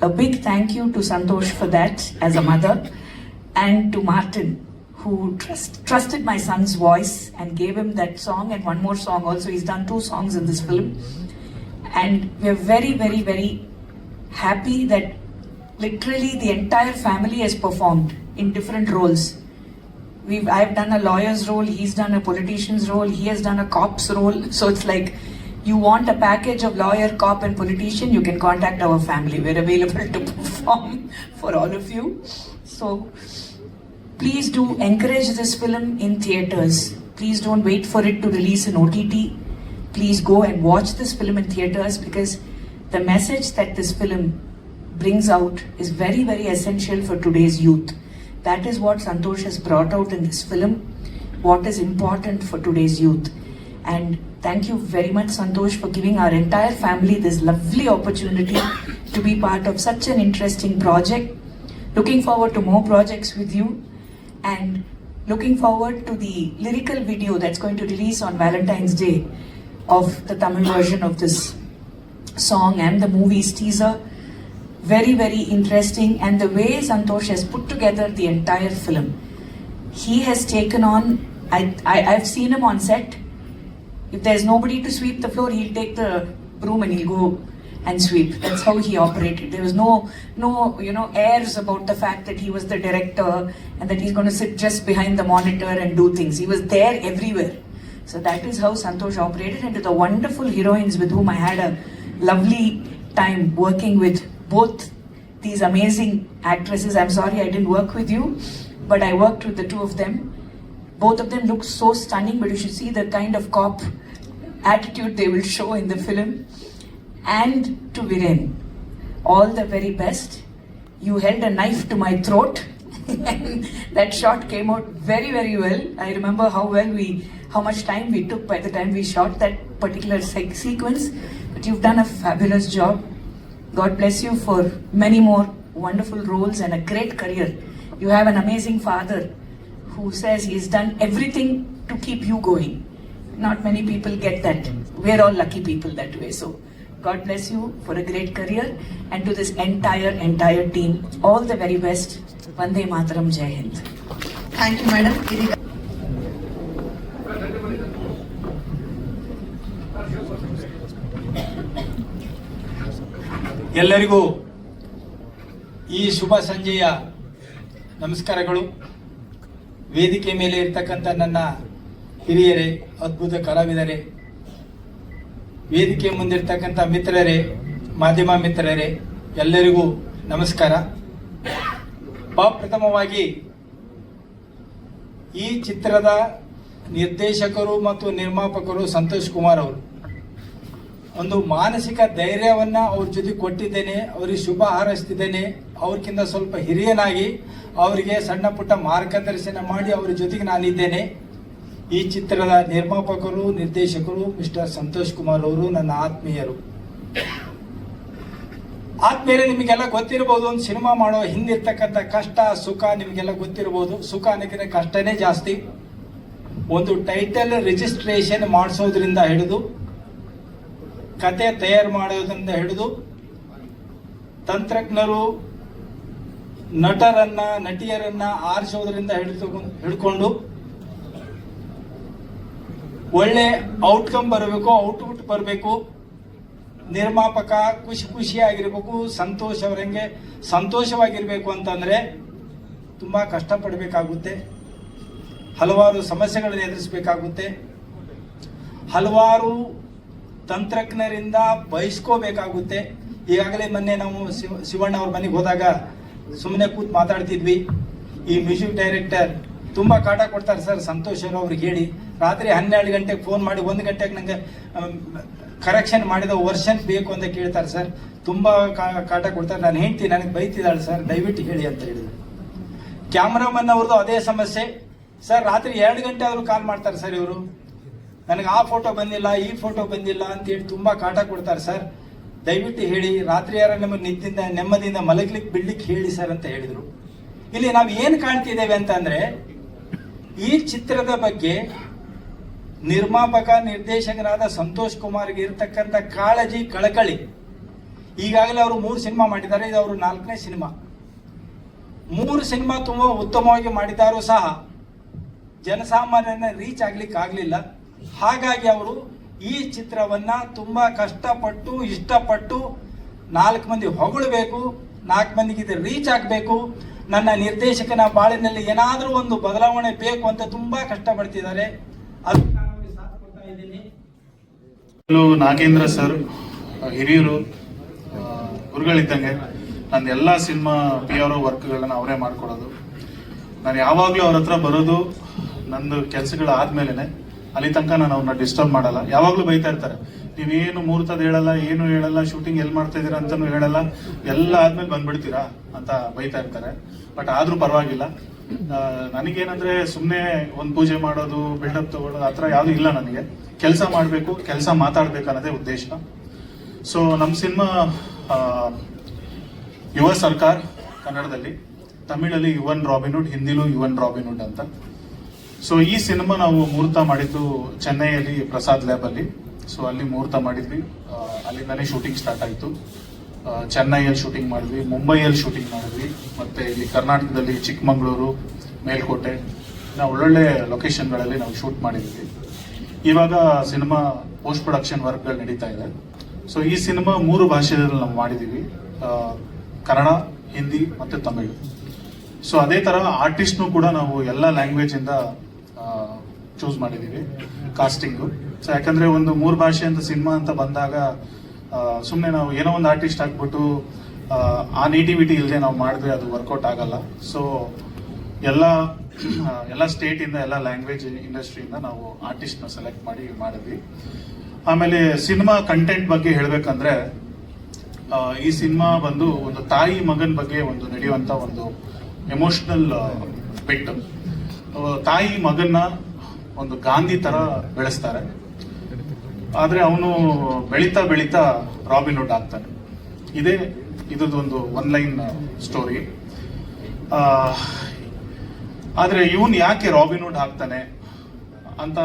A big thank you to Santosh for that as a mother, and to Martin, who trusted my son's voice and gave him that song and one more song also. He's done 2 songs in this film. And we're very, very, very happy that literally the entire family has performed in different roles. I've done a lawyer's role, he's done a politician's role, he has done a cop's role. So it's like, you want a package of lawyer, cop and politician, you can contact our family. We're available to perform for all of you. So please do encourage this film in theatres. Please don't wait for it to release in OTT. Please go and watch this film in theatres because the message that this film brings out is very, very essential for today's youth. That is what Santosh has brought out in this film, what is important for today's youth. And thank you very much, Santosh, for giving our entire family this lovely opportunity to be part of such an interesting project. Looking forward to more projects with you and looking forward to the lyrical video that's going to release on Valentine's Day of the Tamil version of this song and the movie's teaser. Very, very interesting, and the way Santosh has put together the entire film. He has taken on, I've seen him on set. If there's nobody to sweep the floor, he'll take the broom and he'll go and sweep. That's how he operated. There was no airs about the fact that he was the director and that he's going to sit just behind the monitor and do things. He was there everywhere. So that is how Santosh operated. And to the wonderful heroines with whom I had a lovely time working with, both these amazing actresses. I'm sorry I didn't work with you, but I worked with the two of them. Both of them look so stunning, but you should see the kind of cop attitude they will show in the film. And to Viren, all the very best. You held a knife to my throat. That shot came out very, very well. I remember how much time we took by the time we shot that particular sequence. But you've done a fabulous job. God bless you for many more wonderful roles and a great career. You have an amazing father who says he's done everything to keep you going. Not many people get that. We're all lucky people that way. So God bless you for a great career, and to this entire team, all the very best. Vande Mataram, Jai Hind. Thank you madam. ಇದೀಗ ಎಲ್ಲರಿಗೂ ಈ ಶುಭ ಸಂಜೆಯ ನಮಸ್ಕಾರಗಳು. ವೇದಿಕೆ ಮೇಲೆ ಇರ್ತಕ್ಕಂಥ ನನ್ನ ಹಿರಿಯರೇ, ಅದ್ಭುತ ಕಲಾವಿದರೇ, ವೇದಿಕೆ ಮುಂದಿರ್ತಕ್ಕಂಥ ಮಿತ್ರರೇ, ಮಾಧ್ಯಮ ಮಿತ್ರರೇ, ಎಲ್ಲರಿಗೂ ನಮಸ್ಕಾರ. ಪ್ರಥಮವಾಗಿ ಈ ಚಿತ್ರದ ನಿರ್ದೇಶಕರು ಮತ್ತು ನಿರ್ಮಾಪಕರು ಸಂತೋಷ್ ಕುಮಾರ್ ಅವರು, ಒಂದು ಮಾನಸಿಕ ಧೈರ್ಯವನ್ನು ಅವ್ರ ಜೊತೆ ಕೊಟ್ಟಿದ್ದೇನೆ, ಅವ್ರಿಗೆ ಶುಭ ಹಾರೈಸ್ತಿದ್ದೇನೆ. ಅವ್ರಿಗಿಂತ ಸ್ವಲ್ಪ ಹಿರಿಯನಾಗಿ ಅವರಿಗೆ ಸಣ್ಣ ಪುಟ್ಟ ಮಾರ್ಗದರ್ಶನ ಮಾಡಿ ಅವ್ರ ಜೊತೆಗೆ ನಾನಿದ್ದೇನೆ. ಈ ಚಿತ್ರದ ನಿರ್ಮಾಪಕರು ನಿರ್ದೇಶಕರು ಮಿಸ್ಟರ್ ಸಂತೋಷ್ ಕುಮಾರ್ ಅವರು ನನ್ನ ಆತ್ಮೀಯರು. ನಿಮಗೆಲ್ಲ ಗೊತ್ತಿರಬಹುದು, ಒಂದು ಸಿನಿಮಾ ಮಾಡೋ ಹಿಂದಿರ್ತಕ್ಕಂಥ ಕಷ್ಟ ಸುಖ ನಿಮಗೆಲ್ಲ ಗೊತ್ತಿರಬಹುದು. ಸುಖ ಅನ್ನೋಕ್ಕಿಂತ ಕಷ್ಟನೇ ಜಾಸ್ತಿ. ಒಂದು ಟೈಟಲ್ ರಿಜಿಸ್ಟ್ರೇಷನ್ ಮಾಡಿಸೋದ್ರಿಂದ ಹಿಡಿದು, ಕತೆ ತಯಾರು ಮಾಡೋದ್ರಿಂದ ಹಿಡಿದು, ತಂತ್ರಜ್ಞರು ನಟಿಯರನ್ನ ಆರಿಸೋದ್ರಿಂದ ಹಿಡ್ಕೊಂಡು ಒಳ್ಳೆ ಔಟ್ಕಮ್ ಬರಬೇಕು, ಔಟ್ಪುಟ್ ಬರಬೇಕು. ನಿರ್ಮಾಪಕ ಖುಷಿಯಾಗಿರ್ಬೇಕು, ಸಂತೋಷವಾಗಿರ್ಬೇಕು ಅಂತಂದ್ರೆ ತುಂಬಾ ಕಷ್ಟಪಡಬೇಕಾಗುತ್ತೆ, ಹಲವಾರು ಸಮಸ್ಯೆಗಳನ್ನು ಎದುರಿಸಬೇಕಾಗುತ್ತೆ, ಹಲವಾರು ತಂತ್ರಜ್ಞರಿಂದ ಬಯಸ್ಕೋಬೇಕಾಗುತ್ತೆ. ಈಗಾಗಲೇ ಮೊನ್ನೆ ನಾವು ಶಿವಣ್ಣ ಅವ್ರ ಮನೆಗೆ ಹೋದಾಗ ಸುಮ್ಮನೆ ಕೂತ್ ಮಾತಾಡ್ತಿದ್ವಿ. ಈ ಮ್ಯೂಸಿಕ್ ಡೈರೆಕ್ಟರ್ ತುಂಬಾ ಕಾಟ ಕೊಡ್ತಾರೆ ಸರ್ ಸಂತೋಷ್ ಅವ್ರಿಗೆ ಹೇಳಿ. ರಾತ್ರಿ 12 ಗಂಟೆಗೆ ಫೋನ್ ಮಾಡಿ 1 ಗಂಟೆಗೆ ನಂಗೆ ಕರೆಕ್ಷನ್ ಮಾಡಿದ ವರ್ಷನ್ ಬೇಕು ಅಂತ ಕೇಳ್ತಾರೆ ಸರ್. ತುಂಬಾ ಕಾಟ ಕೊಡ್ತಾರೆ. ನಾನು ಹೇಳ್ತೀನಿ, ನನಗೆ ಬೈತಿದ್ದಾಳೆ ಸರ್, ದಯವಿಟ್ಟು ಹೇಳಿ ಅಂತ ಹೇಳಿದ್ರು. ಕ್ಯಾಮ್ರಾಮನ್ ಅವ್ರದ್ದು ಅದೇ ಸಮಸ್ಯೆ ಸರ್. ರಾತ್ರಿ 2 ಗಂಟೆ ಆದ್ರೂ ಕಾಲ್ ಮಾಡ್ತಾರೆ ಸರ್ ಇವರು, ನನಗೆ ಆ ಫೋಟೋ ಬಂದಿಲ್ಲ, ಈ ಫೋಟೋ ಬಂದಿಲ್ಲ ಅಂತ ಹೇಳಿ ತುಂಬಾ ಕಾಟ ಕೊಡ್ತಾರೆ ಸರ್. ದಯವಿಟ್ಟು ಹೇಳಿ, ರಾತ್ರಿ ಯಾರ ನಮಗೆ ನೆಮ್ಮದಿಯಿಂದ ಮಲಗ್ಲಿಕ್ಕೆ ಬಿಡ್ಲಿಕ್ಕೆ ಹೇಳಿ ಸರ್ ಅಂತ ಹೇಳಿದ್ರು. ಇಲ್ಲಿ ನಾವು ಏನು ಕಾಣ್ತಿದ್ದೇವೆ ಅಂತಂದ್ರೆ, ಈ ಚಿತ್ರದ ಬಗ್ಗೆ ನಿರ್ಮಾಪಕ ನಿರ್ದೇಶಕರಾದ ಸಂತೋಷ್ ಕುಮಾರ್ಗೆ ಇರತಕ್ಕಂಥ ಕಾಳಜಿ ಕಳಕಳಿ. ಈಗಾಗಲೇ ಅವರು 3 ಸಿನಿಮಾ ಮಾಡಿದ್ದಾರೆ, ಇದು ಅವರು 4ನೇ ಸಿನಿಮಾ. 3 ಸಿನಿಮಾ ತುಂಬಾ ಉತ್ತಮವಾಗಿ ಮಾಡಿದ್ದಾರೂ ಸಹ ಜನಸಾಮಾನ್ಯನ ರೀಚ್ ಆಗ್ಲಿಕ್ಕೆ ಆಗ್ಲಿಲ್ಲ. ಹಾಗಾಗಿ ಅವರು ಈ ಚಿತ್ರವನ್ನ ತುಂಬಾ ಕಷ್ಟಪಟ್ಟು ಇಷ್ಟಪಟ್ಟು 4 ಮಂದಿ ಹೊಗಳಬೇಕು, 4 ಮಂದಿಗೆ ಇದು ರೀಚ್ ಆಗಬೇಕು, ನನ್ನ ನಿರ್ದೇಶಕನ ಬಾಳಿನಲ್ಲಿ ಏನಾದರೂ ಒಂದು ಬದಲಾವಣೆ ಬೇಕು ಅಂತ ತುಂಬಾ ಕಷ್ಟಪಡ್ತಿದ್ದಾರೆ. ನಾಗೇಂದ್ರ ಸರ್ ಹಿರಿಯರು, ಗುರುಗಳಿದ್ದಂಗೆ. ನನ್ನ ಎಲ್ಲ ಸಿನಿಮಾ PRO ವರ್ಕ್ಗಳನ್ನ ಅವರೇ ಮಾಡ್ಕೊಡೋದು. ನಾನು ಯಾವಾಗಲೂ ಅವ್ರ ಹತ್ರ ಬರೋದು ನಂದು ಕೆಲಸಗಳು ಆದ್ಮೇಲೆ. ಅಲ್ಲಿ ತನಕ ನಾನು ಅವ್ರನ್ನ ಡಿಸ್ಟರ್ಬ್ ಮಾಡಲ್ಲ. ಯಾವಾಗಲೂ ಬೈತಾ ಇರ್ತಾರೆ, ನೀವೇನು ಮುಹೂರ್ತದ ಹೇಳಲ್ಲ, ಏನು ಹೇಳಲ್ಲ, ಶೂಟಿಂಗ್ ಎಲ್ಲಿ ಮಾಡ್ತಾ ಇದೀರಾ ಅಂತಾನು ಹೇಳಲ್ಲ, ಎಲ್ಲ ಆದ್ಮೇಲೆ ಬಂದ್ಬಿಡ್ತೀರಾ ಅಂತ ಬೈತಾ ಇರ್ತಾರೆ. ಬಟ್ ಆದ್ರೂ ಪರವಾಗಿಲ್ಲ. ನನಗೇನಂದ್ರೆ ಸುಮ್ಮನೆ ಒಂದು ಪೂಜೆ ಮಾಡೋದು, ಬಿಲ್ಡಪ್ ತಗೊಳ್ಳೋದು ಆ ಥರ ಯಾವುದು ಇಲ್ಲ. ನನಗೆ ಕೆಲಸ ಮಾಡಬೇಕು, ಕೆಲಸ ಮಾತಾಡ್ಬೇಕು ಅನ್ನೋದೇ ಉದ್ದೇಶ. ಸೊ ನಮ್ಮ ಸಿನಿಮಾ ಯುವ ಸರ್ಕಾರ್ ಕನ್ನಡದಲ್ಲಿ, ತಮಿಳಲ್ಲಿ ಯುವನ್ ರಾಬಿನ್ಹುಡ್, ಹಿಂದಿಲೂ ಯುವನ್ ರಾಬಿನ್ಹುಡ್ ಅಂತ. ಸೊ ಈ ಸಿನಿಮಾ ನಾವು ಮುಹೂರ್ತ ಮಾಡಿದ್ದು ಚೆನ್ನೈಯಲ್ಲಿ ಪ್ರಸಾದ್ ಲ್ಯಾಬ್ ಅಲ್ಲಿ. ಸೊ ಅಲ್ಲಿ ಮುಹೂರ್ತ ಮಾಡಿದ್ವಿ, ಅಲ್ಲಿಂದಾನೇ ಶೂಟಿಂಗ್ ಸ್ಟಾರ್ಟ್ ಆಯಿತು. ಚೆನ್ನೈಯಲ್ಲಿ ಶೂಟಿಂಗ್ ಮಾಡಿದ್ವಿ, ಮುಂಬೈಯಲ್ಲಿ ಶೂಟಿಂಗ್ ಮಾಡಿದ್ವಿ, ಮತ್ತೆ ಇಲ್ಲಿ ಕರ್ನಾಟಕದಲ್ಲಿ ಚಿಕ್ಕಮಗಳೂರು, ಮೇಲ್ಕೋಟೆ, ನಾವು ಒಳ್ಳೊಳ್ಳೆ ಲೊಕೇಶನ್ಗಳಲ್ಲಿ ನಾವು ಶೂಟ್ ಮಾಡಿದ್ವಿ. ಇವಾಗ ಸಿನಿಮಾ ಪೋಸ್ಟ್ ಪ್ರೊಡಕ್ಷನ್ ವರ್ಕ್ಗಳು ನಡೀತಾ ಇದೆ. ಸೊ ಈ ಸಿನಿಮಾ 3 ಭಾಷೆಯಲ್ಲಿ ನಾವು ಮಾಡಿದ್ದೀವಿ, ಕನ್ನಡ, ಹಿಂದಿ ಮತ್ತು ತಮಿಳು. ಸೊ ಅದೇ ಥರ ಆರ್ಟಿಸ್ಟ್ನು ಕೂಡ ನಾವು ಎಲ್ಲ ಲ್ಯಾಂಗ್ವೇಜಿಂದ ಚೂಸ್ ಮಾಡಿದ್ದೀವಿ ಕಾಸ್ಟಿಂಗು. ಸೊ ಯಾಕಂದರೆ ಒಂದು 3 ಭಾಷೆ ಅಂತ ಸಿನಿಮಾ ಅಂತ ಬಂದಾಗ ಸುಮ್ಮನೆ ನಾವು ಏನೋ ಒಂದು ಆರ್ಟಿಸ್ಟ್ ಹಾಕ್ಬಿಟ್ಟು ಆ ನೇಟಿವಿಟಿ ಇಲ್ಲದೆ ನಾವು ಮಾಡಿದ್ರೆ ಅದು ವರ್ಕೌಟ್ ಆಗಲ್ಲ. ಸೊ ಎಲ್ಲ ಸ್ಟೇಟಿಂದ, ಎಲ್ಲ ಲ್ಯಾಂಗ್ವೇಜ್ ಇಂಡಸ್ಟ್ರಿಯಿಂದ ನಾವು ಆರ್ಟಿಸ್ಟ್ನ ಸೆಲೆಕ್ಟ್ ಮಾಡಿದ್ವಿ. ಆಮೇಲೆ ಸಿನಿಮಾ ಕಂಟೆಂಟ್ ಬಗ್ಗೆ ಹೇಳಬೇಕಂದ್ರೆ, ಈ ಸಿನಿಮಾ ಬಂದು ಒಂದು ತಾಯಿ ಮಗನ ಬಗ್ಗೆ ಒಂದು ನಡೆಯುವಂಥ ಒಂದು ಎಮೋಷನಲ್ ಬಿಟ್ಟು, ತಾಯಿ ಮಗನ್ನ ಒಂದು ಗಾಂಧಿ ಥರ ಬೆಳೆಸ್ತಾರೆ. ಆದರೆ ಅವನು ಬೆಳೀತಾ ಬೆಳೀತಾ ರಾಬಿನ್ ಹುಡ್ ಆಗ್ತಾನೆ. ಇದೊಂದು 1 ಲೈನ್ ಸ್ಟೋರಿ. ಆದರೆ ಇವನು ಯಾಕೆ ರಾಬಿನ್ ಹುಡ್ ಆಗ್ತಾನೆ ಅಂತ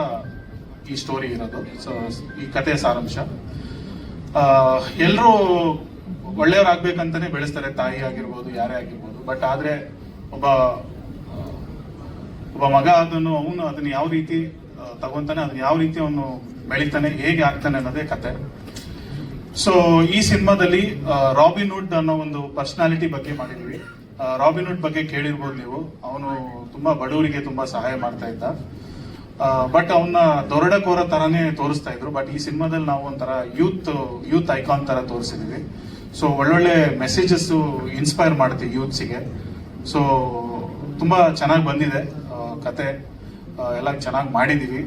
ಈ ಸ್ಟೋರಿ ಇರೋದು. ಸೊ ಈ ಕಥೆಯ ಸಾರಾಂಶ, ಎಲ್ಲರೂ ಒಳ್ಳೆಯವರಾಗಬೇಕಂತಾನೆ ಬೆಳೆಸ್ತಾರೆ, ತಾಯಿ ಆಗಿರ್ಬೋದು, ಯಾರೇ ಆಗಿರ್ಬೋದು. ಬಟ್ ಆದರೆ ಒಬ್ಬ ಮಗ ಅವನು ಅದನ್ನ ಯಾವ ರೀತಿ ತಗೊಂತಾನೆ, ಅದನ್ನ ಯಾವ ರೀತಿ ಅವನು ಬೆಳಿತಾನೆ, ಹೇಗೆ ಆಗ್ತಾನೆ ಅನ್ನೋದೇ ಕತೆ. ಸೊ ಈ ಸಿನಿಮಾದಲ್ಲಿ ರಾಬಿನ್ ಹುಡ್ ಅನ್ನೋ ಒಂದು ಪರ್ಸನಾಲಿಟಿ ಬಗ್ಗೆ ಮಾಡಿದೀವಿ. ರಾಬಿನ್ ಹುಡ್ ಬಗ್ಗೆ ಕೇಳಿರ್ಬೋದು ನೀವು. ಅವನು ತುಂಬಾ ಬಡವರಿಗೆ ತುಂಬಾ ಸಹಾಯ ಮಾಡ್ತಾ ಇದ್ದ. ಬಟ್ ಅವನ್ನ ದೊರಡಕೋರ ತರಾನೇ ತೋರಿಸ್ತಾ ಇದ್ರು. ಬಟ್ ಈ ಸಿನಿಮಾದಲ್ಲಿ ನಾವು ಒಂಥರ ಯೂತ್ ಐಕಾನ್ ತರ ತೋರಿಸಿದೀವಿ. ಸೊ ಒಳ್ಳೊಳ್ಳೆ ಮೆಸೇಜಸ್ ಇನ್ಸ್ಪೈರ್ ಮಾಡ್ತೀವಿ ಯೂತ್ಸಿಗೆ. ಸೊ ತುಂಬಾ ಚೆನ್ನಾಗಿ ಬಂದಿದೆ ಕತೆ, ಎಲ್ಲ ಚೆನ್ನಾಗಿ ಮಾಡಿದೀವಿ.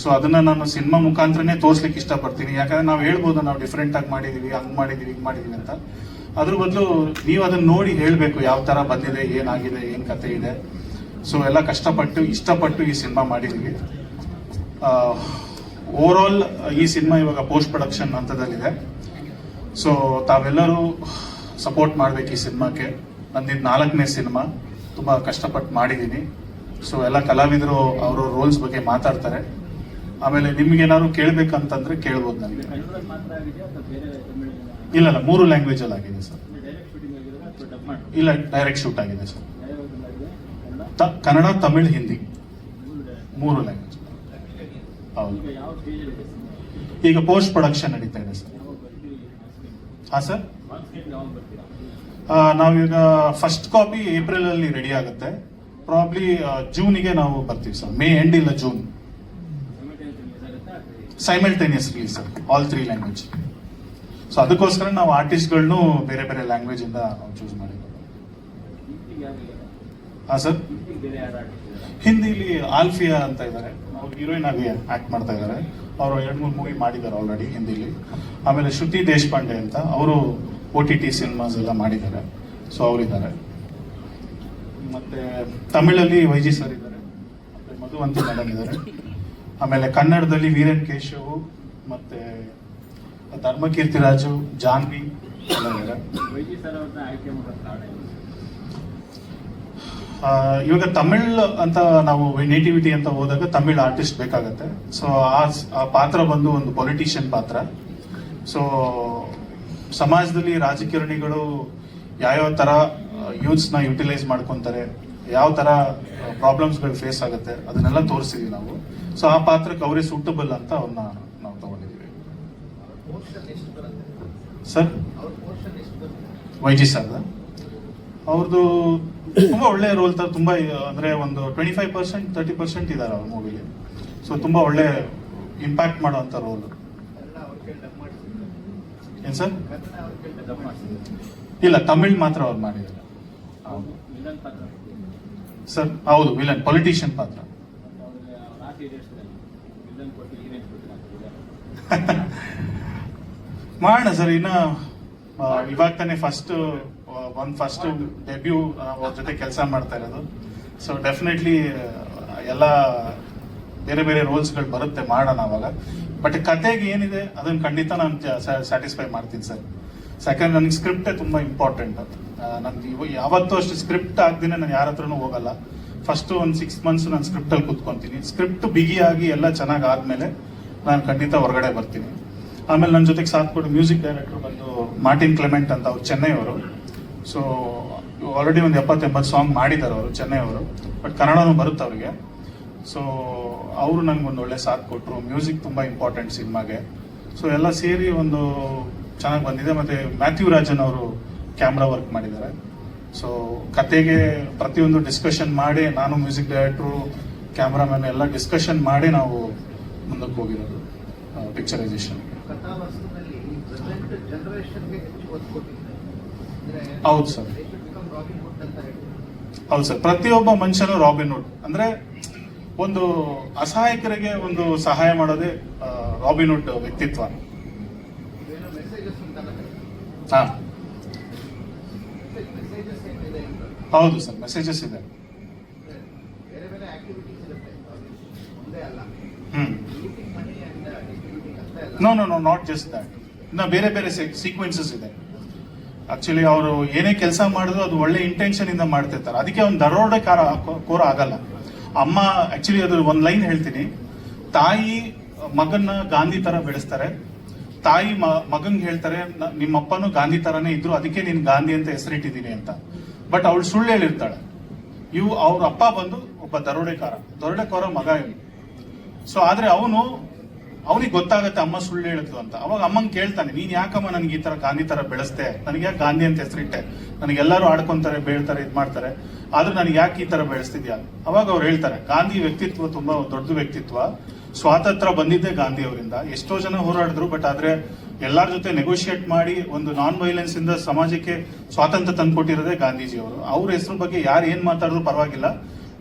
ಸೊ ಅದನ್ನ ನಾನು ಸಿನಿಮಾ ಮುಖಾಂತರನೇ ತೋರಿಸ್ಲಿಕ್ಕೆ ಇಷ್ಟಪಡ್ತೀನಿ. ಯಾಕಂದ್ರೆ ನಾವು ಹೇಳ್ಬೋದು ನಾವು ಡಿಫ್ರೆಂಟ್ ಆಗಿ ಮಾಡಿದೀವಿ, ಹಂಗ್ ಮಾಡಿದೀವಿ, ಹಿಂಗ್ ಮಾಡಿದೀವಿ ಅಂತ. ಅದ್ರ ಬದಲು ನೀವು ಅದನ್ನ ನೋಡಿ ಹೇಳ್ಬೇಕು, ಯಾವ ತರ ಬಂದಿದೆ, ಏನಾಗಿದೆ, ಏನ್ ಕತೆ ಇದೆ. ಸೊ ಎಲ್ಲ ಕಷ್ಟಪಟ್ಟು ಇಷ್ಟಪಟ್ಟು ಈ ಸಿನಿಮಾ ಮಾಡಿದೀವಿ. ಓವರ್ ಆಲ್ ಈ ಸಿನಿಮಾ ಇವಾಗ ಪೋಸ್ಟ್ ಪ್ರೊಡಕ್ಷನ್ ಹಂತದಲ್ಲಿದೆ. ಸೊ ತಾವೆಲ್ಲರೂ ಸಪೋರ್ಟ್ ಮಾಡ್ಬೇಕು ಈ ಸಿನಿಮಾಕ್ಕೆ. ನಂದಿದ್ದು 4ನೇ ಸಿನಿಮಾ, ತುಂಬಾ ಕಷ್ಟಪಟ್ಟು ಮಾಡಿದ್ದೀನಿ. ಸೊ ಎಲ್ಲ ಕಲಾವಿದರು ಅವ್ರ ರೋಲ್ಸ್ ಬಗ್ಗೆ ಮಾತಾಡ್ತಾರೆ. ಆಮೇಲೆ ನಿಮ್ಗೆ ಏನಾದ್ರು ಕೇಳ್ಬೇಕಂತಂದ್ರೆ ಕೇಳ್ಬೋದು ನನಗೆ. ಇಲ್ಲ 3 ಲ್ಯಾಂಗ್ವೇಜ್ ಅಲ್ಲಿ ಆಗಿದೆ ಸರ್. ಇಲ್ಲ, ಡೈರೆಕ್ಟ್ ಶೂಟ್ ಆಗಿದೆ ಸರ್. ಕನ್ನಡ, ತಮಿಳ್, ಹಿಂದಿ 3 ಲ್ಯಾಂಗ್ವೇಜ್. ಹೌದು, ಈಗ ಪೋಸ್ಟ್ ಪ್ರೊಡಕ್ಷನ್ ನಡೀತಾ ಇದೆ ಸರ್. ಹಾ ಸರ್, ನಾವೀಗ ಫಸ್ಟ್ ಕಾಪಿ ಏಪ್ರಿಲ್ ಅಲ್ಲಿ ರೆಡಿ ಆಗುತ್ತೆ. ಪ್ರಾಬ್ಲಿ ಜೂನಿಗೆ ನಾವು ಬರ್ತೀವಿ ಸರ್. ಮೇ ಎಂಡ್ ಇಲ್ಲ June. Simultaneous release sir, all 3 language. So ಅದಕ್ಕೋಸ್ಕರ ನಾವು ಆರ್ಟಿಸ್ಟ್ಗಳನ್ನು ಬೇರೆ ಬೇರೆ ಲ್ಯಾಂಗ್ವೇಜ್ ಇಂದ ನಾವು ಚೂಸ್ ಮಾಡಿದ್ವಿ. ಹಾ ಸರ್, ಹಿಂದಿಲಿ ಆಲ್ಫಿಯಾ ಅಂತ ಇದ್ದಾರೆ, ಅವ್ರು ಹೀರೋಯಿನ್ ಆಗಿ ಆಕ್ಟ್ ಮಾಡ್ತಾ ಇದ್ದಾರೆ. ಅವರು 2-3 ಮೂವಿ ಮಾಡಿದ್ದಾರೆ ಆಲ್ರೆಡಿ ಹಿಂದಿಲಿ. ಆಮೇಲೆ ಶ್ರುತಿ ದೇಶಪಾಂಡೆ ಅಂತ, ಅವರು OTT ಸಿನಿಮಾಸ್ ಎಲ್ಲ ಮಾಡಿದ್ದಾರೆ. ಸೊ ಅವರಿದ್ದಾರೆ. ಮತ್ತೆ ತಮಿಳಲ್ಲಿ ವೈಜಿ ಸರ್ ಇದ್ದಾರೆ, ಮತ್ತೆ ಮಧುವಂತಿ ಮೇಡಮ್ ಇದ್ದಾರೆ. ಆಮೇಲೆ ಕನ್ನಡದಲ್ಲಿ ವೀರನ್ ಕೇಶವ್, ಮತ್ತೆ ಧರ್ಮಕೀರ್ತಿರಾಜು, ಜಾನ್ವಿ ಎಲ್ಲ ಇದ್ದಾರೆ. ಇವಾಗ ತಮಿಳ್ ಅಂತ ನಾವು ನೇಟಿವಿಟಿ ಅಂತ ಹೋದಾಗ ತಮಿಳ್ ಆರ್ಟಿಸ್ಟ್ ಬೇಕಾಗತ್ತೆ. ಸೊ ಆ ಪಾತ್ರ ಬಂದು ಒಂದು ಪೊಲಿಟಿಷಿಯನ್ ಪಾತ್ರ. ಸೊ ಸಮಾಜದಲ್ಲಿ ರಾಜಕಾರಣಿಗಳು ಯಾವ್ಯಾವ ತರ ಯೂತ್ಸ್ನ ಯುಟಿಲೈಸ್ ಮಾಡ್ಕೊಂತಾರೆ, ಯಾವ ತರ ಪ್ರಾಬ್ಲಮ್ಸ್ಗಳು ಫೇಸ್ ಆಗುತ್ತೆ, ಅದನ್ನೆಲ್ಲ ತೋರಿಸಿದೀವಿ ನಾವು. ಸೊ ಆ ಪಾತ್ರಕ್ಕೆ ಅವರೇ ಸೂಟಬಲ್ ಅಂತ ಅವ್ರನ್ನ ನಾವು ತಗೊಂಡಿದ್ದೀವಿ ಸರ್. ವೈಜಿ ಸರ್ ಅವ್ರದ್ದು ತುಂಬಾ ಒಳ್ಳೆ ರೋಲ್ ತರ, ತುಂಬಾ ಅಂದ್ರೆ ಒಂದು 25% 30% ಇದ್ದಾರೆ ಅವ್ರ ಮೂವಿಲಿ. ಸೊ ತುಂಬಾ ಒಳ್ಳೆ ಇಂಪ್ಯಾಕ್ಟ್ ಮಾಡುವಂತ ರೋಲ್. ಏನ್ ಸರ್? ಇಲ್ಲ, ತಮಿಳ್ ಮಾತ್ರ ಅವ್ರು ಮಾಡಿದ್ದಾರೆ ಸರ್. ಹೌದು, ವಿಲನ್ ಪೊಲಿಟಿಷಿಯನ್ ಪಾತ್ರ. ಮಾಡೋಣ ಸರ್. ಇವಾಗ ತಾನೇ ಫಸ್ಟ್ ಡೆಬ್ಯೂ ಅವ್ರ ಜೊತೆ ಕೆಲಸ ಮಾಡ್ತಾ ಇರೋದು. ಸೊ ಡೆಫಿನೆಟ್ಲಿ ಎಲ್ಲ ಬೇರೆ ಬೇರೆ ರೋಲ್ಸ್ಗಳು ಬರುತ್ತೆ, ಮಾಡೋಣ ಅವಾಗ. ಬಟ್ ಕತೆಗೆ ಏನಿದೆ ಅದನ್ನ ಖಂಡಿತ ನಾನು ಸ್ಯಾಟಿಸ್ಫೈ ಮಾಡ್ತೀನಿ ಸರ್. ಯಾಕಂದ್ರೆ ನನಗೆ ಸ್ಕ್ರಿಪ್ಟೇ ತುಂಬಾ ಇಂಪಾರ್ಟೆಂಟ್. ನನ್ಗೆ ಯಾವತ್ತೂ ಅಷ್ಟು ಸ್ಕ್ರಿಪ್ಟ್ ಆಗ್ದೇನೆ ನಾನು ಯಾರ ಹತ್ರನೂ ಹೋಗಲ್ಲ. ಫಸ್ಟ್ ಒಂದು 6 months ನಾನು ಸ್ಕ್ರಿಪ್ಟಲ್ಲಿ ಕೂತ್ಕೊಂತೀನಿ. ಸ್ಕ್ರಿಪ್ಟ್ ಬಿಗಿಯಾಗಿ ಎಲ್ಲ ಚೆನ್ನಾಗಿ ಆದ್ಮೇಲೆ ನಾನು ಖಂಡಿತ ಹೊರಗಡೆ ಬರ್ತೀನಿ. ಆಮೇಲೆ ನನ್ನ ಜೊತೆಗೆ ಸಾಥ್ ಕೊಟ್ಟು ಮ್ಯೂಸಿಕ್ ಡೈರೆಕ್ಟರ್ ಬಂದು ಮಾರ್ಟಿನ್ ಕ್ಲೆಮೆಂಟ್ ಅಂತ, ಅವ್ರು ಚೆನ್ನೈ ಅವರು. ಸೊ ಆಲ್ರೆಡಿ ಒಂದು 70-80 ಸಾಂಗ್ ಮಾಡಿದ್ದಾರೆ ಅವರು, ಚೆನ್ನೈ ಅವರು. ಬಟ್ ಕನ್ನಡನೂ ಬರುತ್ತೆ ಅವರಿಗೆ. ಸೊ ಅವರು ನನಗೆ ಒಂದು ಒಳ್ಳೆ ಸಾಥ್ ಕೊಟ್ಟರು. ಮ್ಯೂಸಿಕ್ ತುಂಬ ಇಂಪಾರ್ಟೆಂಟ್ ಸಿನಿಮಾಗೆ. ಸೊ ಎಲ್ಲ ಸೇರಿ ಒಂದು ಚೆನ್ನಾಗಿ ಬಂದಿದೆ. ಮತ್ತು ಮ್ಯಾಥ್ಯೂ ರಾಜನ್ ಅವರು ಕ್ಯಾಮ್ರಾ ವರ್ಕ್ ಮಾಡಿದ್ದಾರೆ. ಸೊ ಕತೆಗೆ ಪ್ರತಿಯೊಂದು ಡಿಸ್ಕಷನ್ ಮಾಡಿ, ನಾನು ಮ್ಯೂಸಿಕ್ ಡೈರೆಕ್ಟ್ರು, ಕ್ಯಾಮ್ರಾಮನ್ ಎಲ್ಲ ಡಿಸ್ಕಷನ್ ಮಾಡಿ ನಾವು ಮುಂದಕ್ಕೆ ಹೋಗಿರೋದು ಪಿಕ್ಚರೈಸೇಷನ್. ಹೌದು ಸರ್, ಹೌದು ಸರ್. ಪ್ರತಿಯೊಬ್ಬ ಮನುಷ್ಯನು ರಾಬಿನ್ ಹುಡ್. ಅಂದ್ರೆ ಒಂದು ಅಸಹಾಯಕರಿಗೆ ಒಂದು ಸಹಾಯ ಮಾಡೋದೇ ರಾಬಿನ್ ಹುಡ್ ವ್ಯಕ್ತಿತ್ವ. ಹಾ, ಹೌದು ಸರ್, ಮೆಸೇಜಸ್ ಇದೆ. No no no not just that. ಇನ್ನ ಬೇರೆ ಬೇರೆ ಸೀಕ್ವೆನ್ಸಸ್ ಇದೆ. ಆಕ್ಚುಲಿ ಅವರು ಏನೇ ಕೆಲಸ ಮಾಡಿದ್ರು ಅದು ಒಳ್ಳೆ ಇಂಟೆನ್ಷನ್ ಇಂದ ಮಾಡ್ತಿರ್ತಾರೆ. ಅದಕ್ಕೆ ಒಂದು ಕೋರ ಆಗಲ್ಲ. ಅಮ್ಮ ಆಕ್ಚುಲಿ ಅದು ಒಂದು ಲೈನ್ ಹೇಳ್ತೀನಿ. ತಾಯಿ ಮಗನ್ನ ಗಾಂಧಿ ತರ ಬೆಳೆಸ್ತಾರೆ. ತಾಯಿ ಮಗಂಗೆ ಹೇಳ್ತಾರೆ, ನಿಮ್ಮಪ್ಪನು ಗಾಂಧಿ ತರನೇ ಇದ್ರು, ಅದಕ್ಕೆ ನೀನ್ ಗಾಂಧಿ ಅಂತ ಹೆಸರಿಟ್ಟಿದ್ದೀನಿ ಅಂತ. ಬಟ್ ಅವಳು ಸುಳ್ಳು ಹೇಳಿರ್ತಾಳೆ. ಅವ್ರ ಅಪ್ಪ ಬಂದು ಒಬ್ಬ ದರೋಡೆಕೋರ ಮಗ ಇವನು. ಸೊ ಆದ್ರೆ ಅವನಿಗೆ ಗೊತ್ತಾಗತ್ತೆ ಅಮ್ಮ ಸುಳ್ಳು ಹೇಳಿದ್ಲು ಅಂತ. ಅವಾಗ ಅಮ್ಮಂಗೆ ಕೇಳ್ತಾನೆ, ನೀನ್ ಯಾಕಮ್ಮ ನನ್ಗೆ ಈ ತರ ಗಾಂಧಿ ತರ ಬೆಳೆಸ್ತೆ, ನನಗೆ ಯಾಕೆ ಗಾಂಧಿ ಅಂತ ಹೆಸರಿಟ್ಟೆ, ನನಗೆಲ್ಲರೂ ಆಡ್ಕೊಂತಾರೆ, ಬೇಳ್ತಾರೆ, ಇದ್ ಮಾಡ್ತಾರೆ, ಆದ್ರೂ ನನಗೆ ಯಾಕೆ ಈ ತರ ಬೆಳೆಸ್ತಿದ್ಯಾ? ಅವಾಗ ಅವ್ರು ಹೇಳ್ತಾರೆ, ಗಾಂಧಿ ವ್ಯಕ್ತಿತ್ವ ತುಂಬಾ ದೊಡ್ಡ ವ್ಯಕ್ತಿತ್ವ. ಸ್ವಾತಂತ್ರ್ಯ ಬಂದಿದ್ದೆ ಗಾಂಧಿ ಅವರಿಂದ. ಎಷ್ಟೋ ಜನ ಹೋರಾಡಿದ್ರು, ಬಟ್ ಆದ್ರೆ ಎಲ್ಲರ ಜೊತೆ ನೆಗೋಷಿಯೇಟ್ ಮಾಡಿ ಒಂದು ನಾನ್ ವೈಲೆನ್ಸ್ ಇಂದ ಸಮಾಜಕ್ಕೆ ಸ್ವಾತಂತ್ರ್ಯ ತಂದ್ಕೊಟ್ಟಿರೋದೇ ಗಾಂಧೀಜಿ ಅವರು. ಅವ್ರ ಹೆಸರು ಬಗ್ಗೆ ಯಾರು ಏನ್ ಮಾತಾಡಿದ್ರು ಪರವಾಗಿಲ್ಲ,